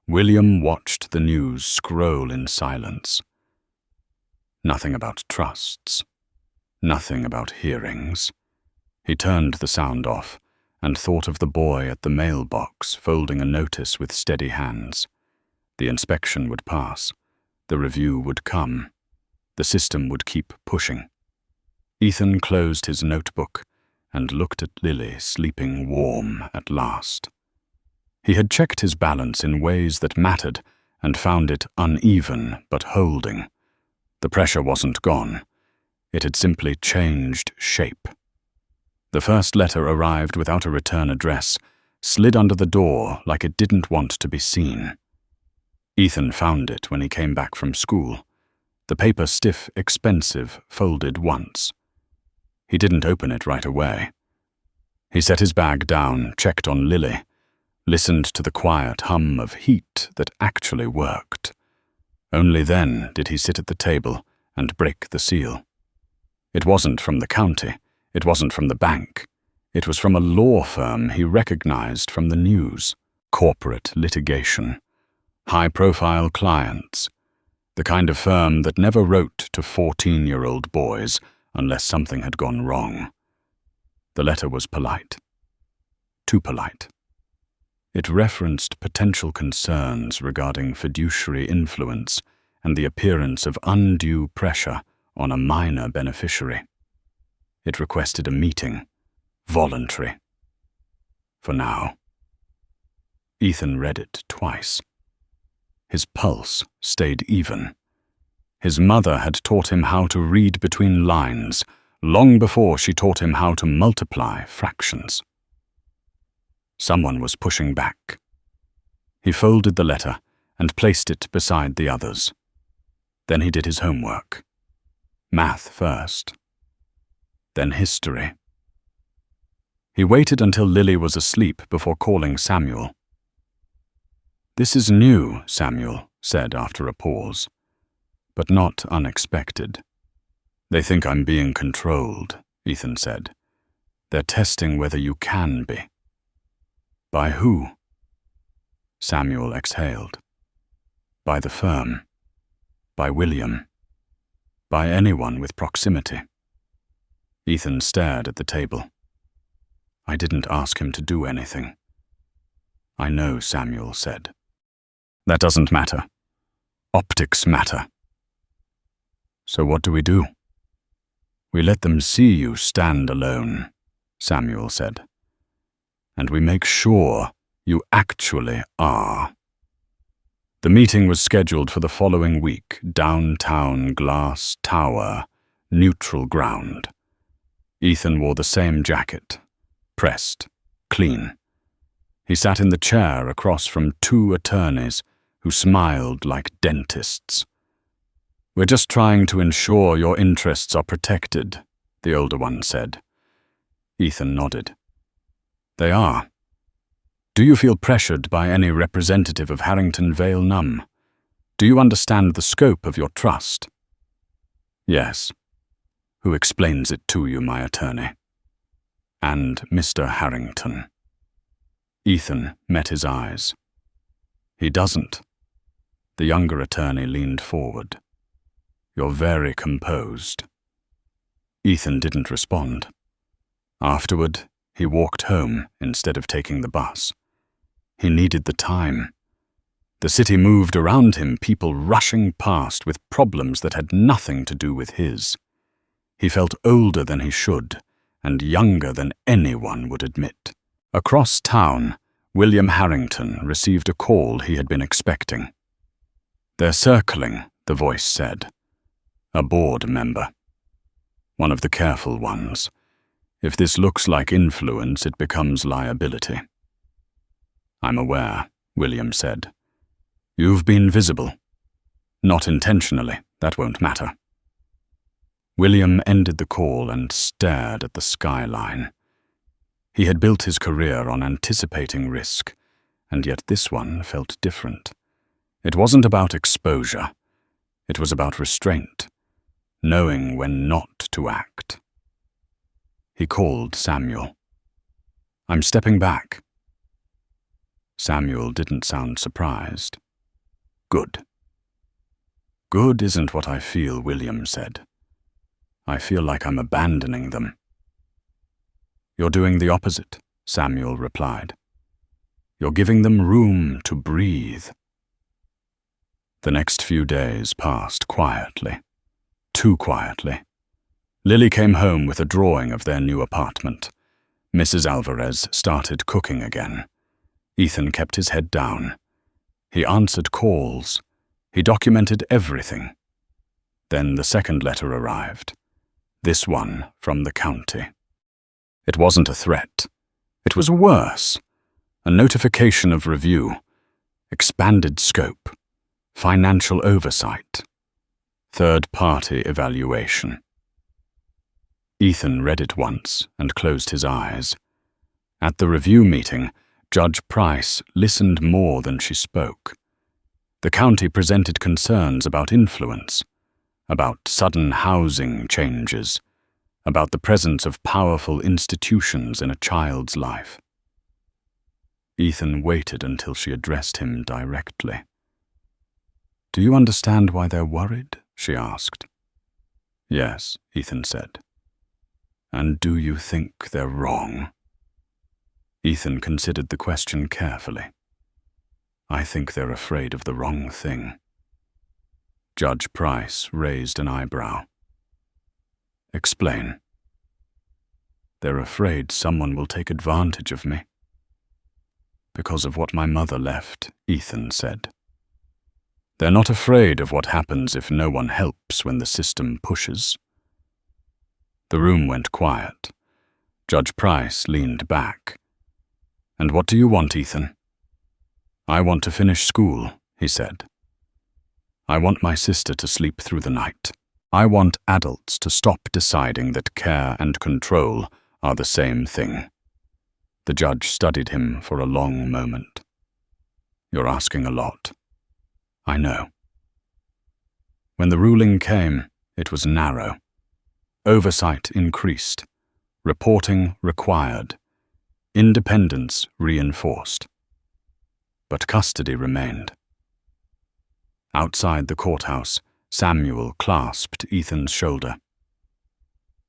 William watched the news scroll in silence. Nothing about trusts. Nothing about hearings. He turned the sound off and thought of the boy at the mailbox folding a notice with steady hands. The inspection would pass. The review would come. The system would keep pushing. Ethan closed his notebook and looked at Lily sleeping warm at last. He had checked his balance in ways that mattered and found it uneven but holding. The pressure wasn't gone. It had simply changed shape. The first letter arrived without a return address, slid under the door like it didn't want to be seen. Ethan found it when he came back from school. The paper stiff, expensive, folded once. He didn't open it right away. He set his bag down, checked on Lily, listened to the quiet hum of heat that actually worked. Only then did he sit at the table and break the seal. It wasn't from the county. It wasn't from the bank. It was from a law firm he recognized from the news. Corporate litigation. High-profile clients. The kind of firm that never wrote to 14-year-old boys unless something had gone wrong. The letter was polite. Too polite. It referenced potential concerns regarding fiduciary influence and the appearance of undue pressure on a minor beneficiary. It requested a meeting, voluntary. For now. Ethan read it twice. His pulse stayed even. His mother had taught him how to read between lines, long before she taught him how to multiply fractions. Someone was pushing back. He folded the letter and placed it beside the others. Then he did his homework. Math first. Then history. He waited until Lily was asleep before calling Samuel. "This is new," Samuel said after a pause, "but not unexpected." "They think I'm being controlled," Ethan said. "They're testing whether you can be." "By who?" Samuel exhaled. "By the firm. By William. By anyone with proximity." Ethan stared at the table. "I didn't ask him to do anything." "I know," Samuel said. "That doesn't matter. Optics matter." "So what do we do?" "We let them see you stand alone," Samuel said. "And we make sure you actually are." The meeting was scheduled for the following week, downtown glass tower, neutral ground. Ethan wore the same jacket, pressed, clean. He sat in the chair across from two attorneys who smiled like dentists. "We're just trying to ensure your interests are protected," the older one said. Ethan nodded. "They are. Do you feel pressured by any representative of Harrington Vale Num? Do you understand the scope of your trust?" "Yes." "Who explains it to you, my attorney?" "And Mr. Harrington." Ethan met his eyes. "He doesn't." The younger attorney leaned forward. "You're very composed." Ethan didn't respond. Afterward, he walked home instead of taking the bus. He needed the time. The city moved around him, people rushing past with problems that had nothing to do with his. He felt older than he should, and younger than anyone would admit. Across town, William Harrington received a call he had been expecting. "They're circling," the voice said. "A board member. One of the careful ones. If this looks like influence, it becomes liability." "I'm aware," William said. "You've been visible. Not intentionally, that won't matter." William ended the call and stared at the skyline. He had built his career on anticipating risk, and yet this one felt different. It wasn't about exposure. It was about restraint, knowing when not to act. He called Samuel. "I'm stepping back." Samuel didn't sound surprised. "Good." "Good isn't what I feel," William said. "I feel like I'm abandoning them." "You're doing the opposite," Samuel replied. "You're giving them room to breathe." The next few days passed quietly. too quietly. Lily came home with a drawing of their new apartment. Mrs. Alvarez started cooking again. Ethan kept his head down. He answered calls. He documented everything. Then the second letter arrived. This one from the county. It wasn't a threat. It was worse. A notification of review, expanded scope, financial oversight, third-party evaluation. Ethan read it once and closed his eyes. At the review meeting, Judge Price listened more than she spoke. The county presented concerns about influence, about sudden housing changes, about the presence of powerful institutions in a child's life. Ethan waited until she addressed him directly. "Do you understand why they're worried?" she asked. "Yes," Ethan said. "And do you think they're wrong?" Ethan considered the question carefully. "I think they're afraid of the wrong thing." Judge Price raised an eyebrow. "Explain." "They're afraid someone will take advantage of me." "Because of what my mother left," Ethan said. "They're not afraid of what happens if no one helps when the system pushes." The room went quiet. Judge Price leaned back. "And what do you want, Ethan?" "I want to finish school," he said. "I want my sister to sleep through the night. I want adults to stop deciding that care and control are the same thing." The judge studied him for a long moment. "You're asking a lot." "I know." When the ruling came, it was narrow. Oversight increased. Reporting required. Independence reinforced. But custody remained. Outside the courthouse, Samuel clasped Ethan's shoulder.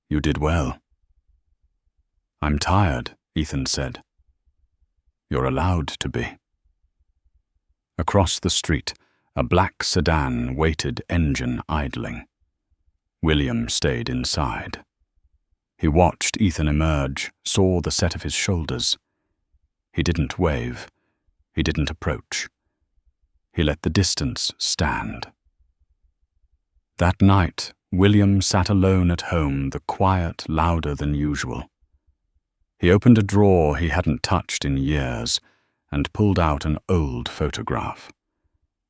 "You did well." "I'm tired," Ethan said. "You're allowed to be." Across the street, a black sedan waited, engine idling. William stayed inside. He watched Ethan emerge, saw the set of his shoulders. He didn't wave. He didn't approach. He let the distance stand. That night, William sat alone at home, the quiet louder than usual. He opened a drawer he hadn't touched in years and pulled out an old photograph.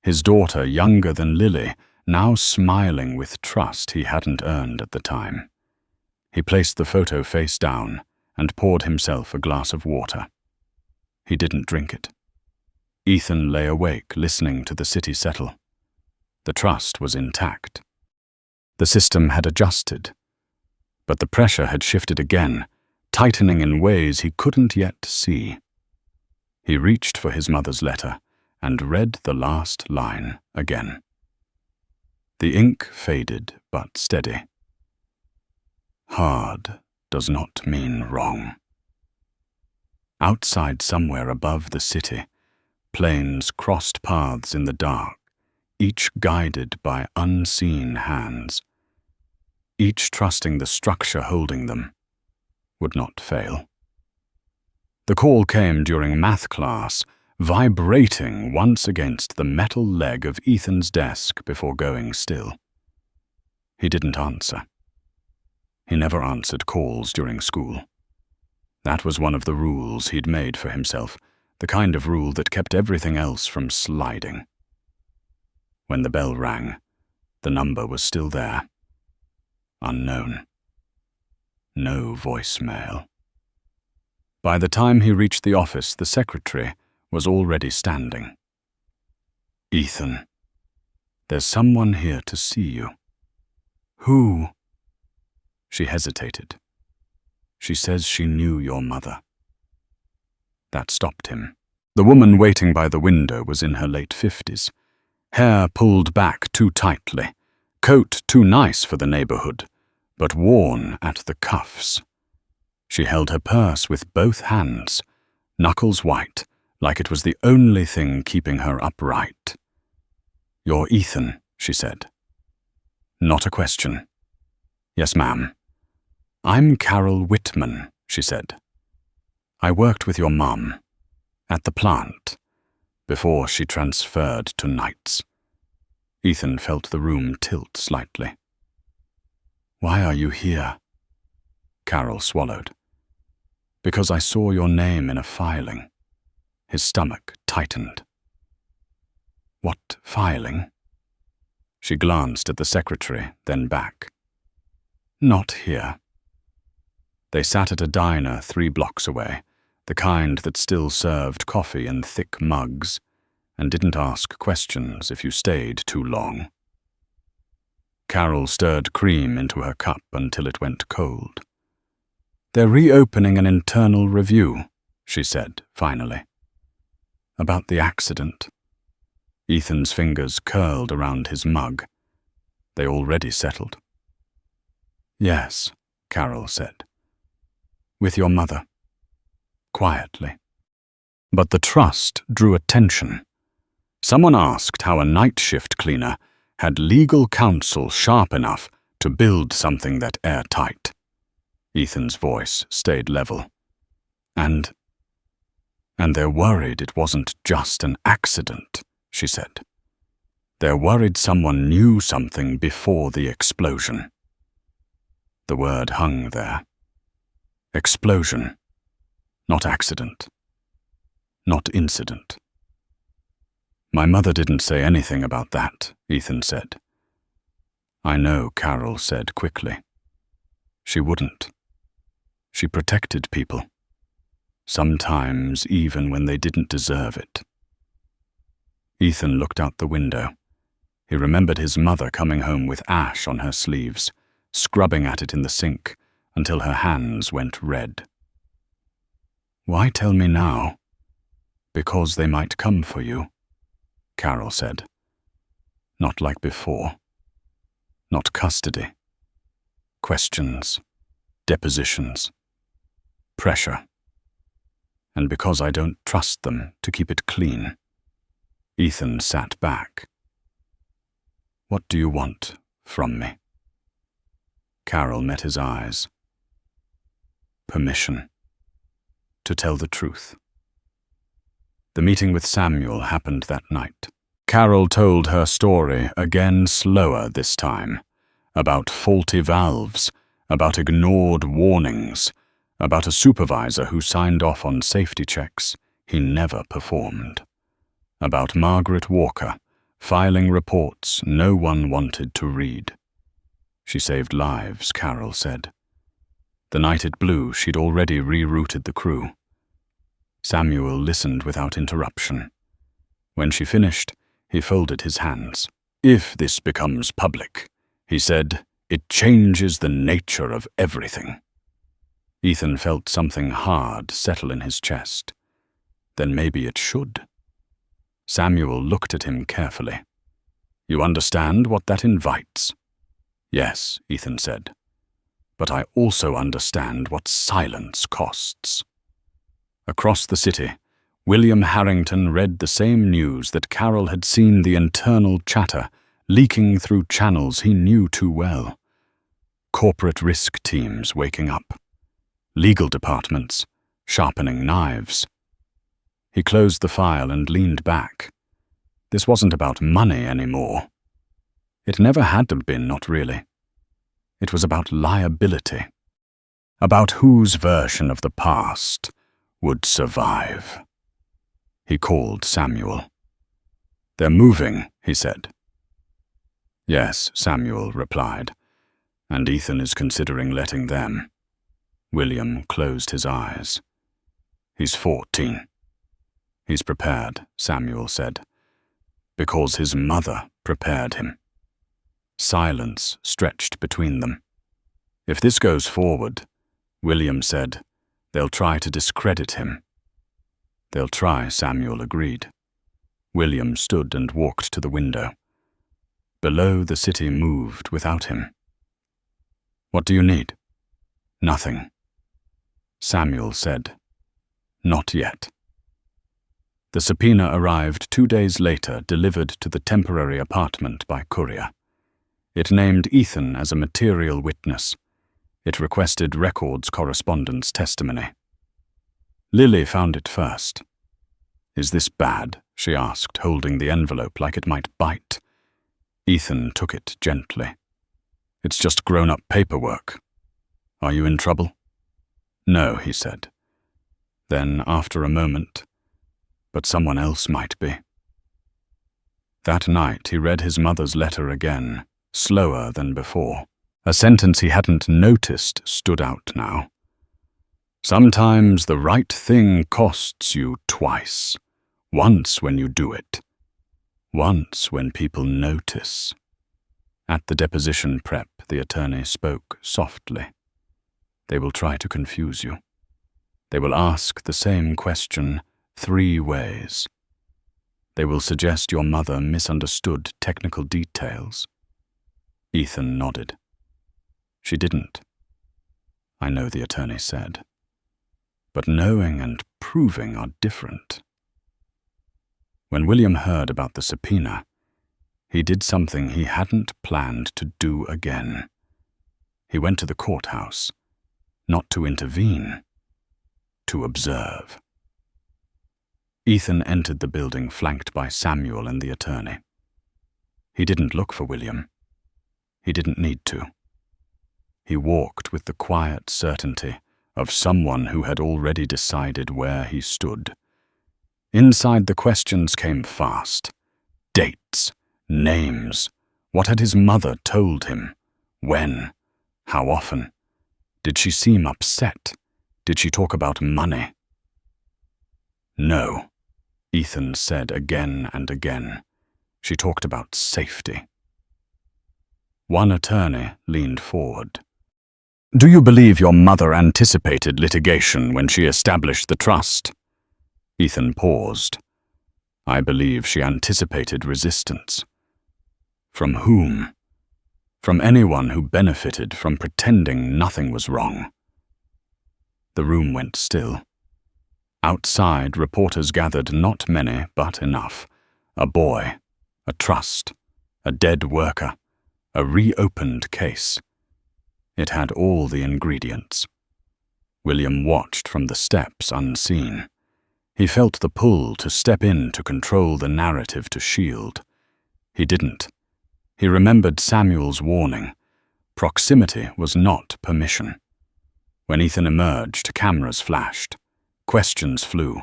His daughter, younger than Lily, now smiling with trust he hadn't earned at the time. He placed the photo face down and poured himself a glass of water. He didn't drink it. Ethan lay awake, listening to the city settle. The trust was intact. The system had adjusted, but the pressure had shifted again, tightening in ways he couldn't yet see. He reached for his mother's letter and read the last line again. The ink faded, but steady. Hard does not mean wrong. Outside, somewhere above the city, planes crossed paths in the dark, each guided by unseen hands. Each trusting the structure holding them would not fail. The call came during math class, vibrating once against the metal leg of Ethan's desk before going still. He didn't answer. He never answered calls during school. That was one of the rules he'd made for himself, the kind of rule that kept everything else from sliding. When the bell rang, the number was still there. Unknown. No voicemail. By the time he reached the office, the secretary was already standing. "Ethan, there's someone here to see you." "Who?" She hesitated. "She says she knew your mother." That stopped him. The woman waiting by the window was in her late 50s. Hair pulled back too tightly, coat too nice for the neighborhood, but worn at the cuffs. She held her purse with both hands, knuckles white, like it was the only thing keeping her upright. "You're Ethan," she said. Not a question. Yes, ma'am. I'm Carol Whitman, she said. I worked with your mum at the plant before she transferred to nights. Ethan felt the room tilt slightly. Why are you here? Carol swallowed. Because I saw your name in a filing. His stomach tightened. What filing? She glanced at the secretary, then back. Not here. They sat at a diner 3 blocks away, the kind that still served coffee in thick mugs, and didn't ask questions if you stayed too long. Carol stirred cream into her cup until it went cold. They're reopening an internal review, she said, finally. About the accident. Ethan's fingers curled around his mug. They already settled. Yes, Carol said. With your mother. Quietly. But the trust drew attention. Someone asked how a night shift cleaner had legal counsel sharp enough to build something that airtight. Ethan's voice stayed level. And they're worried it wasn't just an accident, she said. They're worried someone knew something before the explosion. The word hung there. Explosion. Not accident. Not incident. My mother didn't say anything about that, Ethan said. I know, Carol said quickly. She wouldn't. She protected people. Sometimes even when they didn't deserve it. Ethan looked out the window. He remembered his mother coming home with ash on her sleeves, scrubbing at it in the sink until her hands went red. Why tell me now? Because they might come for you, Carol said. Not like before. Not custody. Questions. Depositions. Pressure. And because I don't trust them to keep it clean. Ethan sat back. What do you want from me? Carol met his eyes. Permission. To tell the truth. The meeting with Samuel happened that night. Carol told her story again, slower this time, about faulty valves, about ignored warnings, about a supervisor who signed off on safety checks he never performed, about Margaret Walker filing reports no one wanted to read. She saved lives, Carol said. The night it blew, she'd already rerouted the crew. Samuel listened without interruption. When she finished, he folded his hands. If this becomes public, he said, it changes the nature of everything. Ethan felt something hard settle in his chest. Then maybe it should. Samuel looked at him carefully. You understand what that invites? Yes, Ethan said. But I also understand what silence costs. Across the city, William Harrington read the same news that Carol had seen, the internal chatter leaking through channels he knew too well. Corporate risk teams waking up. Legal departments sharpening knives. He closed the file and leaned back. This wasn't about money anymore. It never had been, not really. It was about liability. About whose version of the past would survive. He called Samuel. They're moving, he said. Yes, Samuel replied, and Ethan is considering letting them. William closed his eyes. He's 14. He's prepared, Samuel said, because his mother prepared him. Silence stretched between them. If this goes forward, William said, they'll try to discredit him. They'll try, Samuel agreed. William stood and walked to the window. Below, the city moved without him. What do you need? Nothing. Samuel said, not yet. The subpoena arrived 2 days later, delivered to the temporary apartment by courier. It named Ethan as a material witness. It requested records correspondence testimony. Lily found it first. "Is this bad?" she asked, holding the envelope like it might bite. Ethan took it gently. "It's just grown-up paperwork. Are you in trouble?" "No," he said. Then, after a moment, "But someone else might be." That night he read his mother's letter again, slower than before. A sentence he hadn't noticed stood out now. "Sometimes the right thing costs you twice. Once when you do it. Once when people notice." At the deposition prep, the attorney spoke softly. "They will try to confuse you. They will ask the same question 3 ways. They will suggest your mother misunderstood technical details." Ethan nodded. "She didn't." "I know," the attorney said. "But knowing and proving are different." When William heard about the subpoena, he did something he hadn't planned to do again. He went to the courthouse, not to intervene, to observe. Ethan entered the building flanked by Samuel and the attorney. He didn't look for William. He didn't need to. He walked with the quiet certainty of someone who had already decided where he stood. Inside, the questions came fast. Dates, names. What had his mother told him? When? How often? Did she seem upset? Did she talk about money? "No," Ethan said again and again. "She talked about safety." One attorney leaned forward. "Do you believe your mother anticipated litigation when she established the trust?" Ethan paused. "I believe she anticipated resistance." "From whom?" "From anyone who benefited from pretending nothing was wrong." The room went still. Outside, reporters gathered, not many, but enough. A boy, a trust, a dead worker, a reopened case. It had all the ingredients. William watched from the steps unseen. He felt the pull to step in to control the narrative to shield. He didn't. He remembered Samuel's warning. Proximity was not permission. When Ethan emerged, cameras flashed. Questions flew.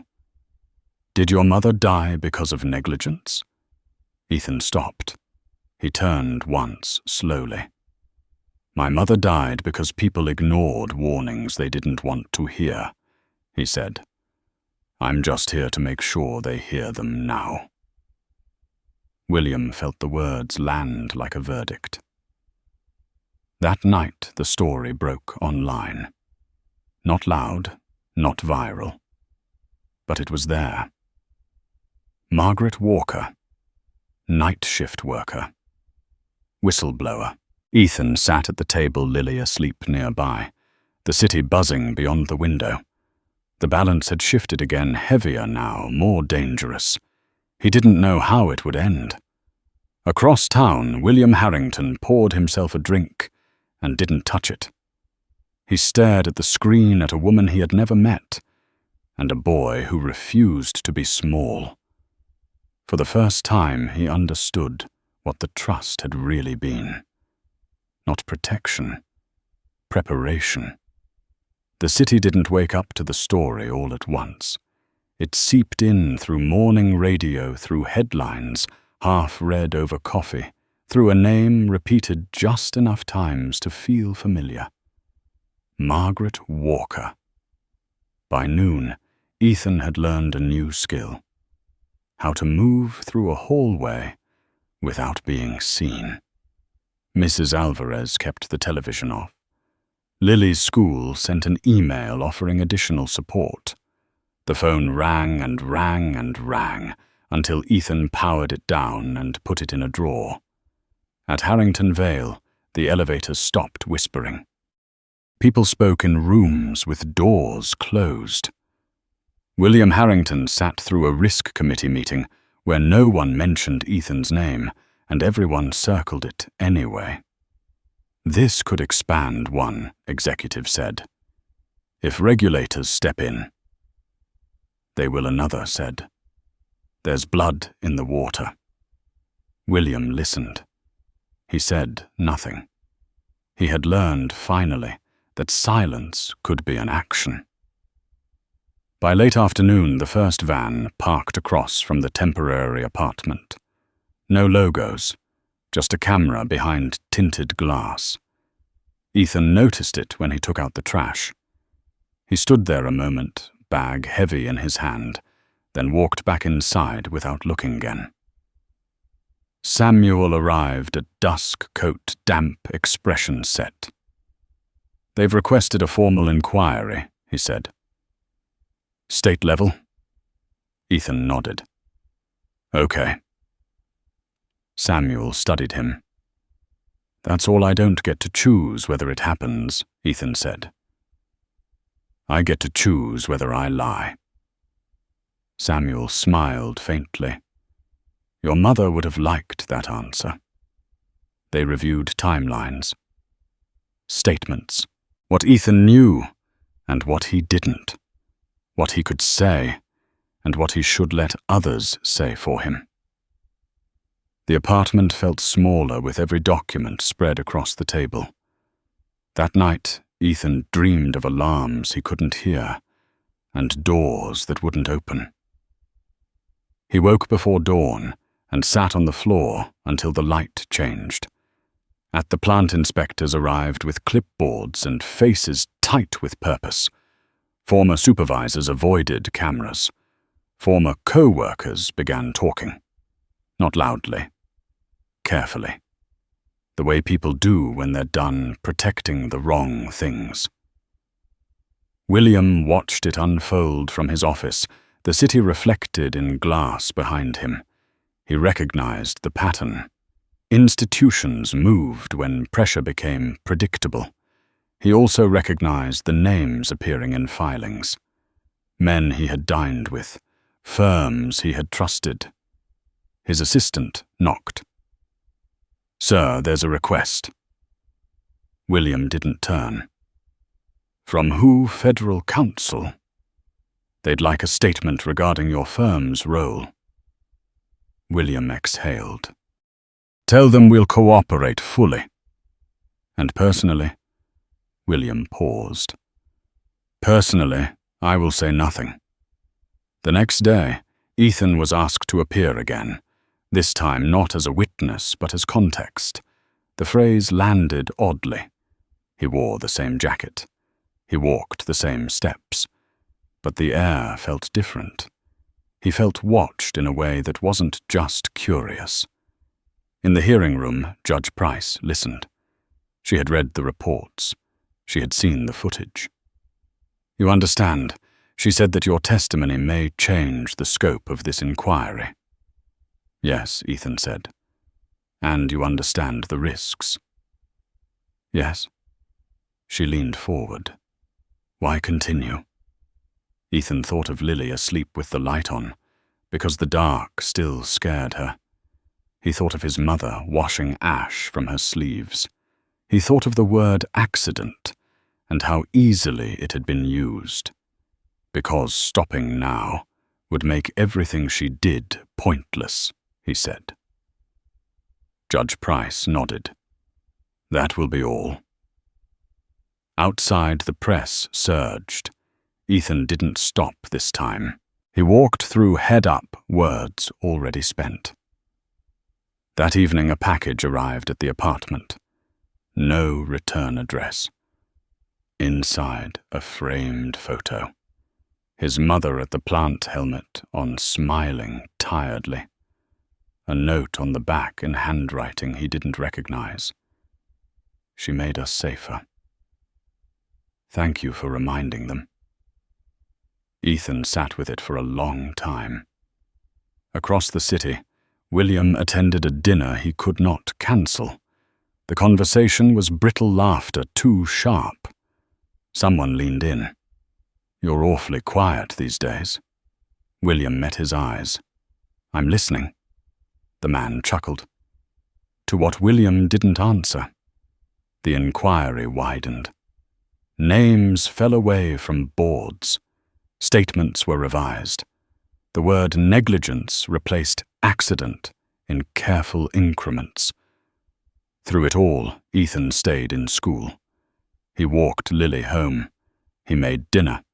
"Did your mother die because of negligence?" Ethan stopped. He turned once, slowly. "My mother died because people ignored warnings they didn't want to hear," he said. "I'm just here to make sure they hear them now." William felt the words land like a verdict. That night, the story broke online. Not loud, not viral. But it was there. Margaret Walker, night shift worker, whistleblower. Ethan sat at the table, Lily asleep nearby, the city buzzing beyond the window. The balance had shifted again, heavier now, more dangerous. He didn't know how it would end. Across town, William Harrington poured himself a drink and didn't touch it. He stared at the screen at a woman he had never met, and a boy who refused to be small. For the first time, he understood what the trust had really been. Not protection, preparation. The city didn't wake up to the story all at once. It seeped in through morning radio, through headlines, half read over coffee, through a name repeated just enough times to feel familiar. Margaret Walker. By noon, Ethan had learned a new skill. How to move through a hallway without being seen. Mrs. Alvarez kept the television off. Lily's school sent an email offering additional support. The phone rang and rang and rang until Ethan powered it down and put it in a drawer. At Harrington Vale, the elevator stopped whispering. People spoke in rooms with doors closed. William Harrington sat through a risk committee meeting where no one mentioned Ethan's name, and everyone circled it anyway. This could expand, one executive said. If regulators step in. They will, another said. There's blood in the water. William listened. He said nothing. He had learned, finally, that silence could be an action. By late afternoon, the first van parked across from the temporary apartment. No logos, just a camera behind tinted glass. Ethan noticed it when he took out the trash. He stood there a moment, bag heavy in his hand, then walked back inside without looking again. Samuel arrived at dusk, coat damp, expression set. They've requested a formal inquiry, he said. State level? Ethan nodded. Okay. Samuel studied him. That's all. I don't get to choose whether it happens, Ethan said. I get to choose whether I lie. Samuel smiled faintly. Your mother would have liked that answer. They reviewed timelines. Statements. What Ethan knew and what he didn't. What he could say and what he should let others say for him. The apartment felt smaller with every document spread across the table. That night, Ethan dreamed of alarms he couldn't hear and doors that wouldn't open. He woke before dawn and sat on the floor until the light changed. At the plant, inspectors arrived with clipboards and faces tight with purpose. Former supervisors avoided cameras. Former co-workers began talking. Not loudly. Carefully. The way people do when they're done protecting the wrong things. William watched it unfold from his office, the city reflected in glass behind him. He recognized the pattern. Institutions moved when pressure became predictable. He also recognized the names appearing in filings. Men he had dined with, firms he had trusted. His assistant knocked. Sir, there's a request. William didn't turn. From who? Federal Counsel? They'd like a statement regarding your firm's role. William exhaled. Tell them we'll cooperate fully. And personally? William paused. Personally, I will say nothing. The next day, Ethan was asked to appear again, this time not as a witness but as context. The phrase landed oddly. He wore the same jacket. He walked the same steps. But the air felt different. He felt watched in a way that wasn't just curious. In the hearing room, Judge Price listened. She had read the reports. She had seen the footage. You understand, she said that your testimony may change the scope of this inquiry. Yes, Ethan said. And you understand the risks. Yes. She leaned forward. Why continue? Ethan thought of Lily asleep with the light on, because the dark still scared her. He thought of his mother washing ash from her sleeves. He thought of the word accident and how easily it had been used. Because stopping now would make everything she did pointless, he said. Judge Price nodded. That will be all. Outside, the press surged. Ethan didn't stop this time. He walked through head-up words already spent. That evening, a package arrived at the apartment. No return address. Inside, a framed photo. His mother at the plant helmet on, smiling tiredly. A note on the back in handwriting he didn't recognize. She made us safer. Thank you for reminding them. Ethan sat with it for a long time. Across the city, William attended a dinner he could not cancel. The conversation was brittle laughter, too sharp. Someone leaned in. You're awfully quiet these days. William met his eyes. I'm listening. The man chuckled. to what William didn't answer. The inquiry widened. Names fell away from boards. Statements were revised. The word negligence replaced accident in careful increments. Through it all, Ethan stayed in school. He walked Lily home. He made dinner.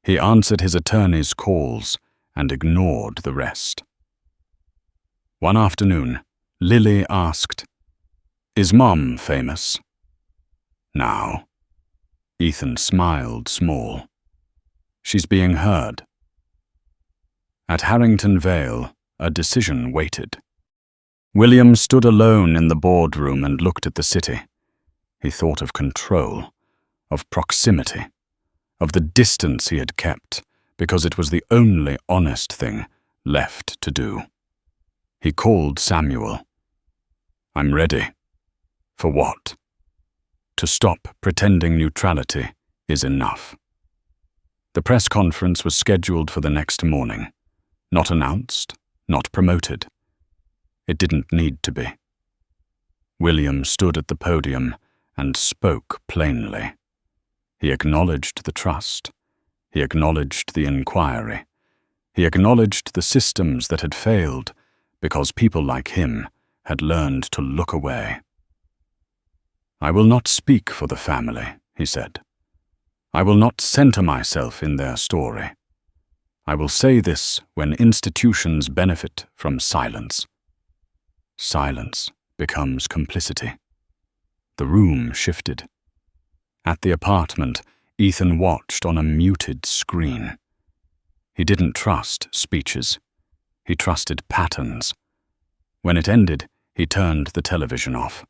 He answered his attorney's calls and ignored the rest. One afternoon, Lily asked, "Is Mom famous?" "Now." Ethan smiled small. "She's being heard." At Harrington Vale, a decision waited. William stood alone in the boardroom and looked at the city. He thought of control, of proximity, of the distance he had kept, because it was the only honest thing left to do. He called Samuel. "I'm ready." "For what?" "To stop pretending neutrality is enough." The press conference was scheduled for the next morning. Not announced, not promoted. It didn't need to be. William stood at the podium and spoke plainly. He acknowledged the trust. He acknowledged the inquiry. He acknowledged the systems that had failed because people like him had learned to look away. "I will not speak for the family," he said. "I will not center myself in their story. I will say this when institutions benefit from silence. Silence becomes complicity." The room shifted. At the apartment, Ethan watched on a muted screen. He didn't trust speeches. He trusted patterns. When it ended, he turned the television off.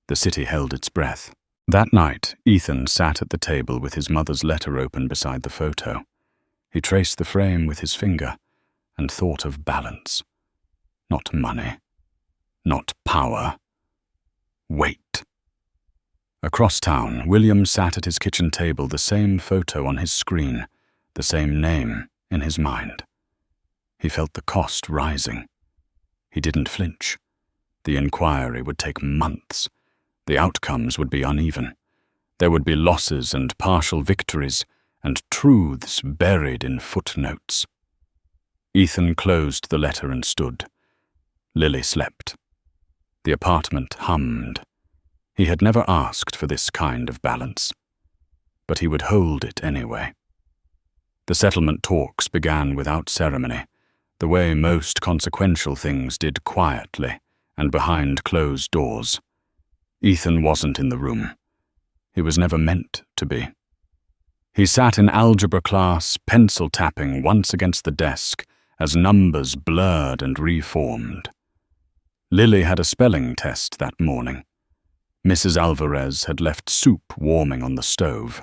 The city held its breath. That night, Ethan sat at the table with his mother's letter open beside the photo. He traced the frame with his finger and thought of balance. Not money. Not power. Weight. Across town, William sat at his kitchen table, the same photo on his screen, the same name in his mind. He felt the cost rising. He didn't flinch. The inquiry would take months. The outcomes would be uneven. There would be losses and partial victories, and truths buried in footnotes. Ethan closed the letter and stood. Lily slept. The apartment hummed. He had never asked for this kind of balance, but he would hold it anyway. The settlement talks began without ceremony, the way most consequential things did, quietly and behind closed doors. Ethan wasn't in the room. He was never meant to be. He sat in algebra class, pencil tapping once against the desk as numbers blurred and reformed. Lily had a spelling test that morning. Mrs. Alvarez had left soup warming on the stove.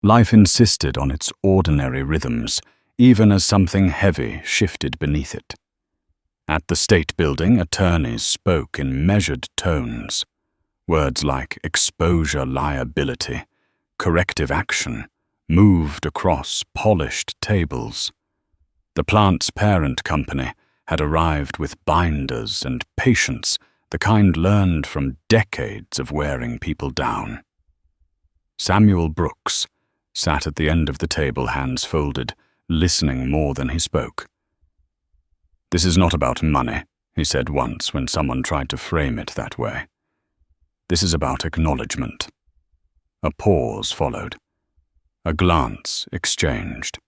Life insisted on its ordinary rhythms, even as something heavy shifted beneath it. At the state building, attorneys spoke in measured tones. Words like exposure liability, corrective action, moved across polished tables. The plant's parent company had arrived with binders and patience, the kind learned from decades of wearing people down. Samuel Brooks sat at the end of the table, hands folded, listening more than he spoke. "This is not about money," he said once when someone tried to frame it that way. "This is about acknowledgement." A pause followed. A glance exchanged.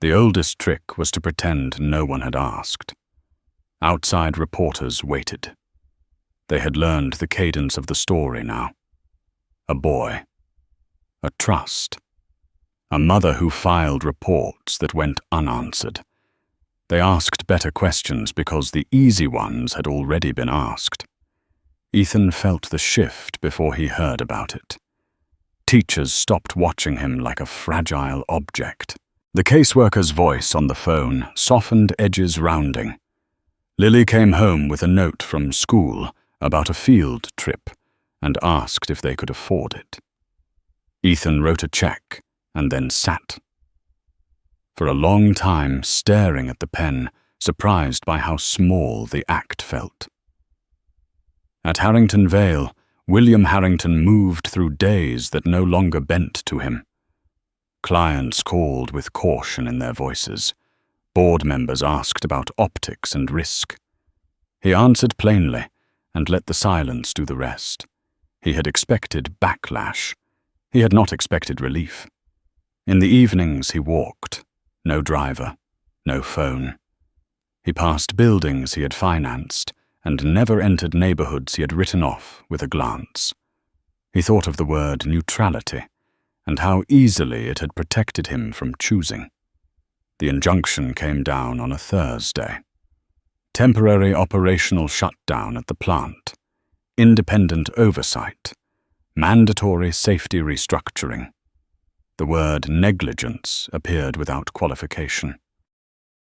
The oldest trick was to pretend no one had asked. Outside reporters waited. They had learned the cadence of the story now. A boy. A trust. A mother who filed reports that went unanswered. They asked better questions because the easy ones had already been asked. Ethan felt the shift before he heard about it. Teachers stopped watching him like a fragile object. The caseworker's voice on the phone softened edges rounding. Lily came home with a note from school about a field trip and asked if they could afford it. Ethan wrote a check and then sat. For a long time, staring at the pen, surprised by how small the act felt. At Harrington Vale, William Harrington moved through days that no longer bent to him. Clients called with caution in their voices. Board members asked about optics and risk. He answered plainly and let the silence do the rest. He had expected backlash. He had not expected relief. In the evenings he walked. No driver, no phone. He passed buildings he had financed and never entered neighborhoods he had written off with a glance. He thought of the word neutrality and how easily it had protected him from choosing. The injunction came down on a Thursday. Temporary operational shutdown at the plant. Independent oversight. Mandatory safety restructuring. The word negligence appeared without qualification.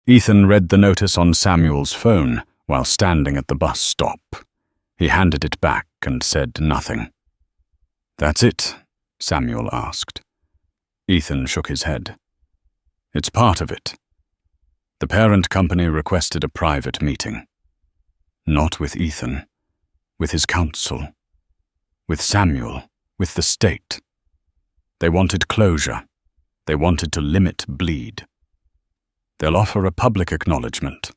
Ethan read the notice on Samuel's phone while standing at the bus stop. He handed it back and said nothing. "That's it?" Samuel asked. Ethan shook his head. "It's part of it. The parent company requested a private meeting. Not with Ethan, with his counsel, with Samuel, with the state. They wanted closure. They wanted to limit bleed. They'll offer a public acknowledgement,"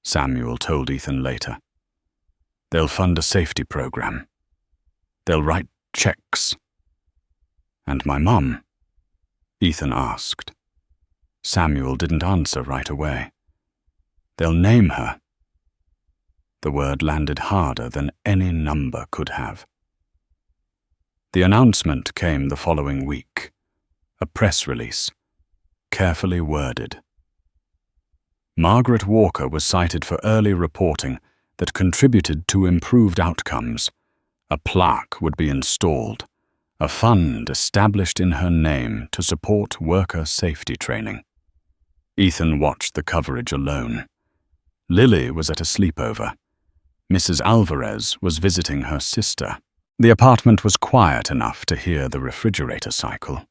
Samuel told Ethan later. "They'll fund a safety program. They'll write checks." "And my mum?" Ethan asked. Samuel didn't answer right away. "They'll name her." The word landed harder than any number could have. The announcement came the following week. A press release, carefully worded. Margaret Walker was cited for early reporting that contributed to improved outcomes. A plaque would be installed, a fund established in her name to support worker safety training. Ethan watched the coverage alone. Lily was at a sleepover. Mrs. Alvarez was visiting her sister. The apartment was quiet enough to hear the refrigerator cycle.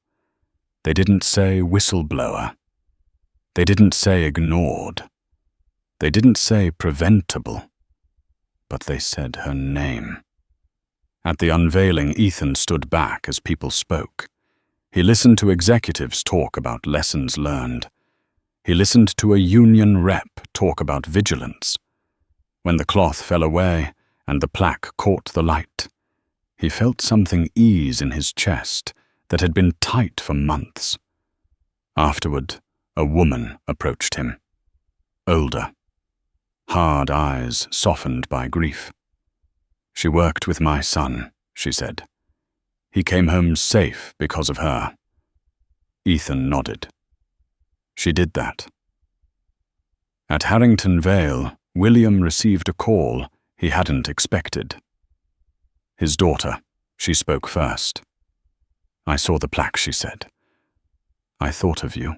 They didn't say whistleblower. They didn't say ignored. They didn't say preventable. But they said her name. At the unveiling, Ethan stood back as people spoke. He listened to executives talk about lessons learned. He listened to a union rep talk about vigilance. When the cloth fell away and the plaque caught the light, he felt something ease in his chest that had been tight for months. Afterward, a woman approached him. Older. Hard eyes softened by grief. "She worked with my son," she said. "He came home safe because of her." Ethan nodded. She did that. At Harrington Vale, William received a call he hadn't expected. His daughter, she spoke first. "I saw the plaque," she said. "I thought of you."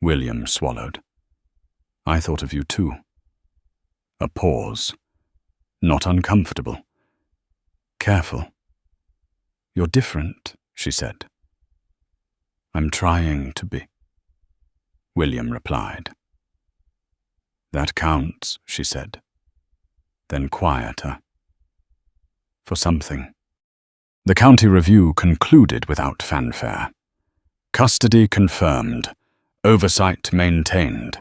William swallowed. "I thought of you too." A pause. Not uncomfortable. "Careful. You're different," she said. "I'm trying to be," William replied. "That counts," she said. Then quieter. "For something." The County Review concluded without fanfare. Custody confirmed. Oversight maintained.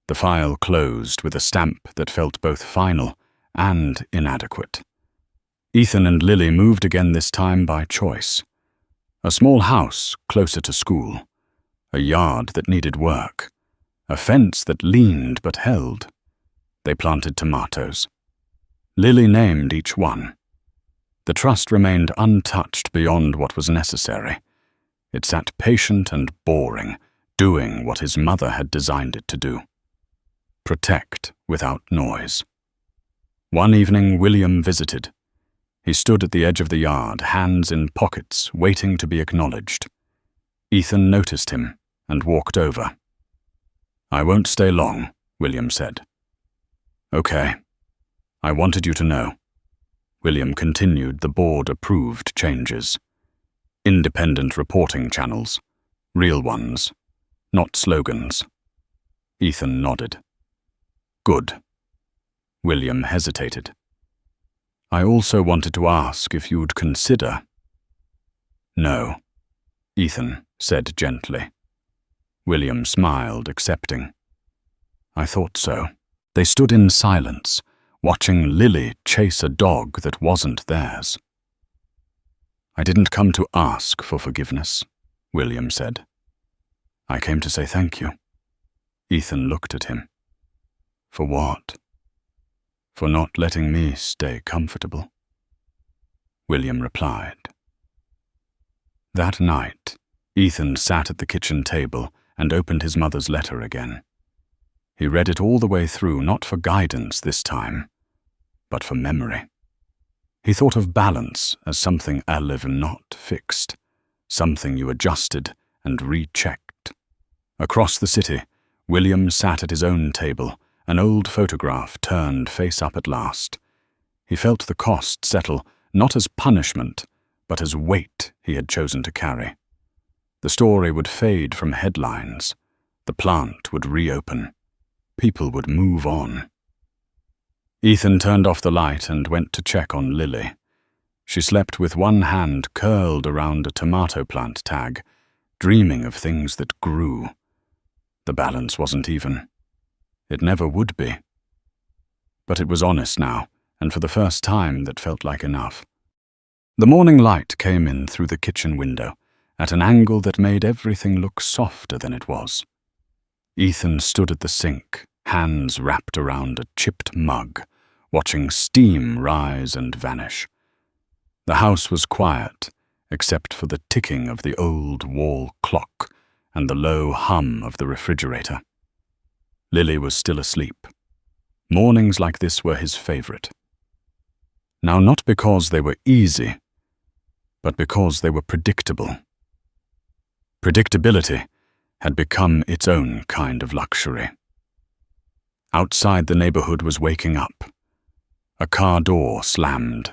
The file closed with a stamp that felt both final and inadequate. Ethan and Lily moved again, this time by choice. A small house closer to school. A yard that needed work. A fence that leaned but held. They planted tomatoes. Lily named each one. The trust remained untouched beyond what was necessary. It sat patient and boring, doing what his mother had designed it to do. Protect without noise. One evening, William visited. He stood at the edge of the yard, hands in pockets, waiting to be acknowledged. Ethan noticed him and walked over. "I won't stay long," William said. "Okay. I wanted you to know." William continued the board-approved changes. Independent reporting channels. Real ones. Not slogans. Ethan nodded. "Good." William hesitated. I also wanted to ask if you'd consider—" "No," Ethan said gently. William smiled, accepting. "I thought so." They stood in silence, watching Lily chase a dog that wasn't theirs. "I didn't come to ask for forgiveness," William said. "I came to say thank you." Ethan looked at him. "For what?" "For not letting me stay comfortable," William replied. That night, Ethan sat at the kitchen table and opened his mother's letter again. He read it all the way through, not for guidance this time, but for memory. He thought of balance as something not fixed, something you adjusted and rechecked. Across the city, William sat at his own table, an old photograph turned face up at last. He felt the cost settle not as punishment, but as weight he had chosen to carry. The story would fade from headlines. The plant would reopen. People would move on. Ethan turned off the light and went to check on Lily. She slept with one hand curled around a tomato plant tag, dreaming of things that grew. The balance wasn't even. It never would be. But it was honest now, and for the first time that felt like enough. The morning light came in through the kitchen window, at an angle that made everything look softer than it was. Ethan stood at the sink, hands wrapped around a chipped mug, watching steam rise and vanish. The house was quiet, except for the ticking of the old wall clock and the low hum of the refrigerator. Lily was still asleep. Mornings like this were his favorite. Now, not because they were easy, but because they were predictable. Predictability had become its own kind of luxury. Outside, the neighborhood was waking up. A car door slammed.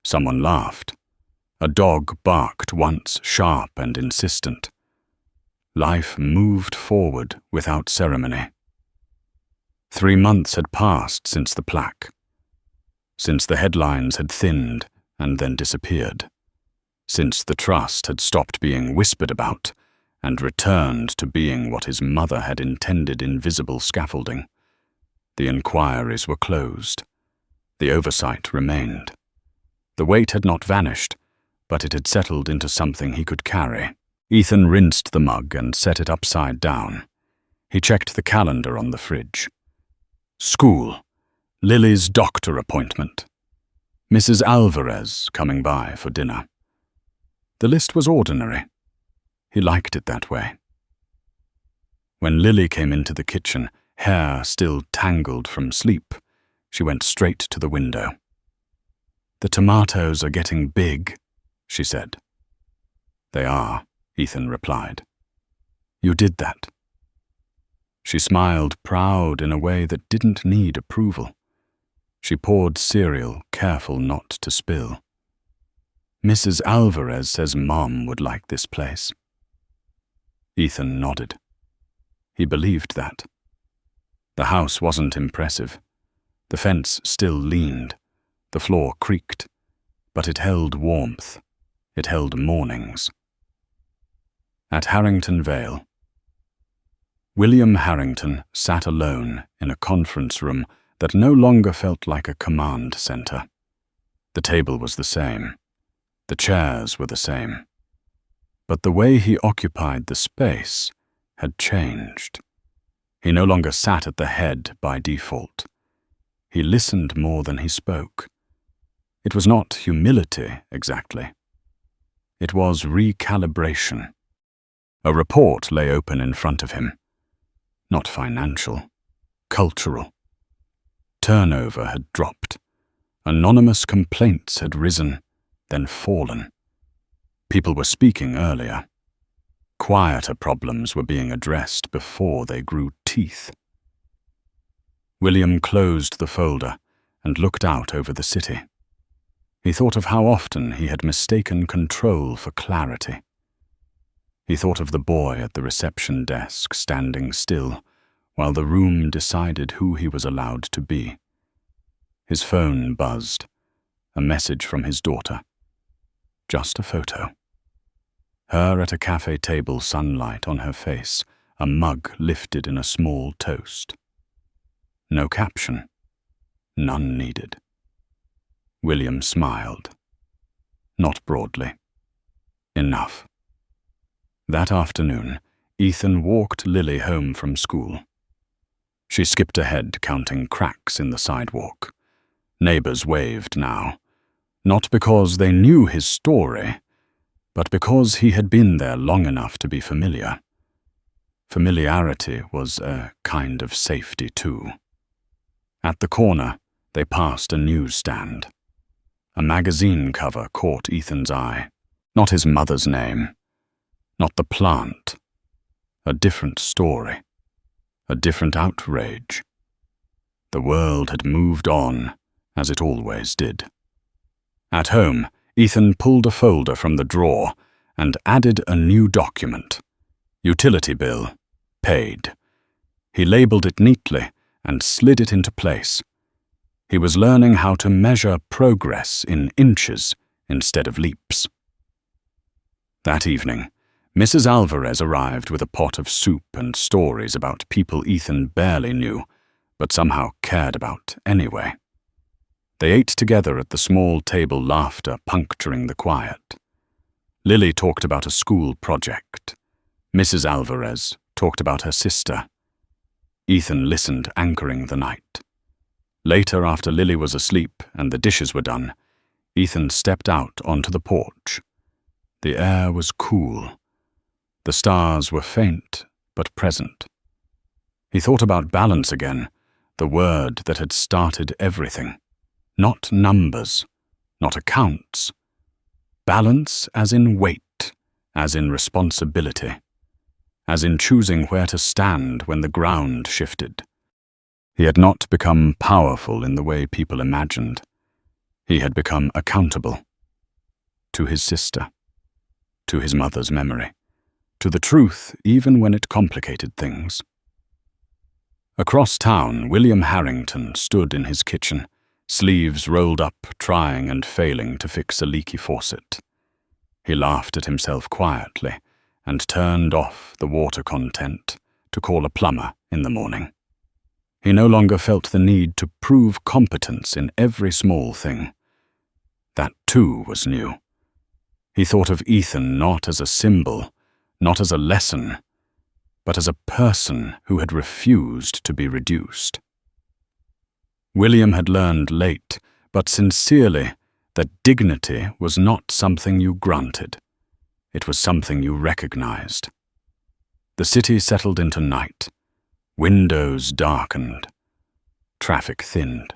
Someone laughed. A dog barked once, sharp and insistent. Life moved forward without ceremony. 3 months had passed since the plaque, since the headlines had thinned and then disappeared, since the trust had stopped being whispered about and returned to being what his mother had intended: invisible scaffolding. The inquiries were closed. The oversight remained. The weight had not vanished, but it had settled into something he could carry. Ethan rinsed the mug and set it upside down. He checked the calendar on the fridge. School, Lily's doctor appointment, Mrs. Alvarez coming by for dinner. The list was ordinary. He liked it that way. When Lily came into the kitchen, hair still tangled from sleep, she went straight to the window. "The tomatoes are getting big," she said. "They are," Ethan replied. "You did that." She smiled, proud in a way that didn't need approval. She poured cereal, careful not to spill. "Mrs. Alvarez says Mom would like this place." Ethan nodded. He believed that. The house wasn't impressive. The fence still leaned. The floor creaked. But it held warmth. It held mornings. At Harrington Vale, William Harrington sat alone in a conference room that no longer felt like a command center. The table was the same. The chairs were the same. But the way he occupied the space had changed. He no longer sat at the head by default. He listened more than he spoke. It was not humility, exactly. It was recalibration. A report lay open in front of him. Not financial, cultural. Turnover had dropped. Anonymous complaints had risen, then fallen. People were speaking earlier. Quieter problems were being addressed before they grew teeth. William closed the folder and looked out over the city. He thought of how often he had mistaken control for clarity. He thought of the boy at the reception desk standing still while the room decided who he was allowed to be. His phone buzzed. a message from his daughter. Just a photo. Her at a cafe table, sunlight on her face, a mug lifted in a small toast. No caption. None needed. William smiled. Not broadly. Enough. That afternoon, Ethan walked Lily home from school. She skipped ahead, counting cracks in the sidewalk. Neighbors waved now, not because they knew his story, but because he had been there long enough to be familiar. Familiarity was a kind of safety too. At the corner, they passed a newsstand. A magazine cover caught Ethan's eye. Not his mother's name. Not the plant. A different story. A different outrage. The world had moved on, as it always did. At home, Ethan pulled a folder from the drawer and added a new document. Utility bill. Paid. He labeled it neatly and slid it into place. He was learning how to measure progress in inches instead of leaps. That evening, Mrs. Alvarez arrived with a pot of soup and stories about people Ethan barely knew, but somehow cared about anyway. They ate together at the small table, laughter puncturing the quiet. Lily talked about a school project. Mrs. Alvarez talked about her sister. Ethan listened, anchoring the night. Later, after Lily was asleep and the dishes were done, Ethan stepped out onto the porch. The air was cool. The stars were faint but present. He thought about balance again, the word that had started everything. Not numbers, not accounts. Balance as in weight, as in responsibility, as in choosing where to stand when the ground shifted. He had not become powerful in the way people imagined. He had become accountable. To his sister. To his mother's memory. To the truth, even when it complicated things. Across town, William Harrington stood in his kitchen, sleeves rolled up, trying and failing to fix a leaky faucet. He laughed at himself quietly and turned off the water content to call a plumber in the morning. He no longer felt the need to prove competence in every small thing. That too was new. He thought of Ethan not as a symbol, not as a lesson, but as a person who had refused to be reduced. William had learned late, but sincerely, that dignity was not something you granted. It was something you recognized. The city settled into night. Windows darkened. Traffic thinned.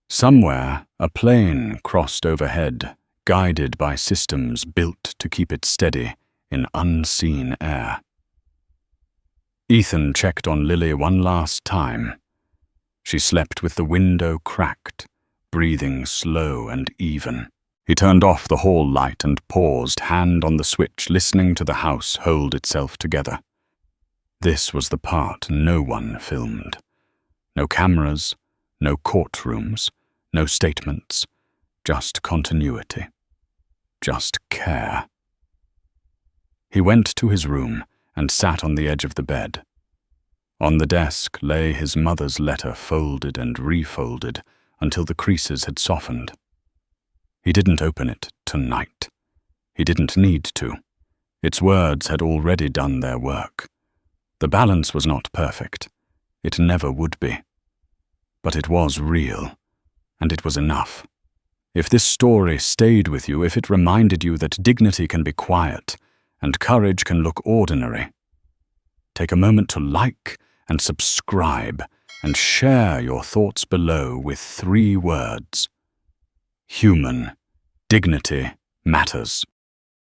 Somewhere, a plane crossed overhead, guided by systems built to keep it steady in unseen air. Ethan checked on Lily one last time. She slept with the window cracked, breathing slow and even. He turned off the hall light and paused, hand on the switch, listening to the house hold itself together. This was the part no one filmed. No cameras, no courtrooms, no statements, just continuity. Just care. He went to his room and sat on the edge of the bed. On the desk lay his mother's letter, folded and refolded until the creases had softened. He didn't open it tonight. He didn't need to. Its words had already done their work. The balance was not perfect. It never would be. But it was real, and it was enough. If this story stayed with you, if it reminded you that dignity can be quiet and courage can look ordinary, take a moment to like and subscribe and share your thoughts below with 3 words. Human dignity matters.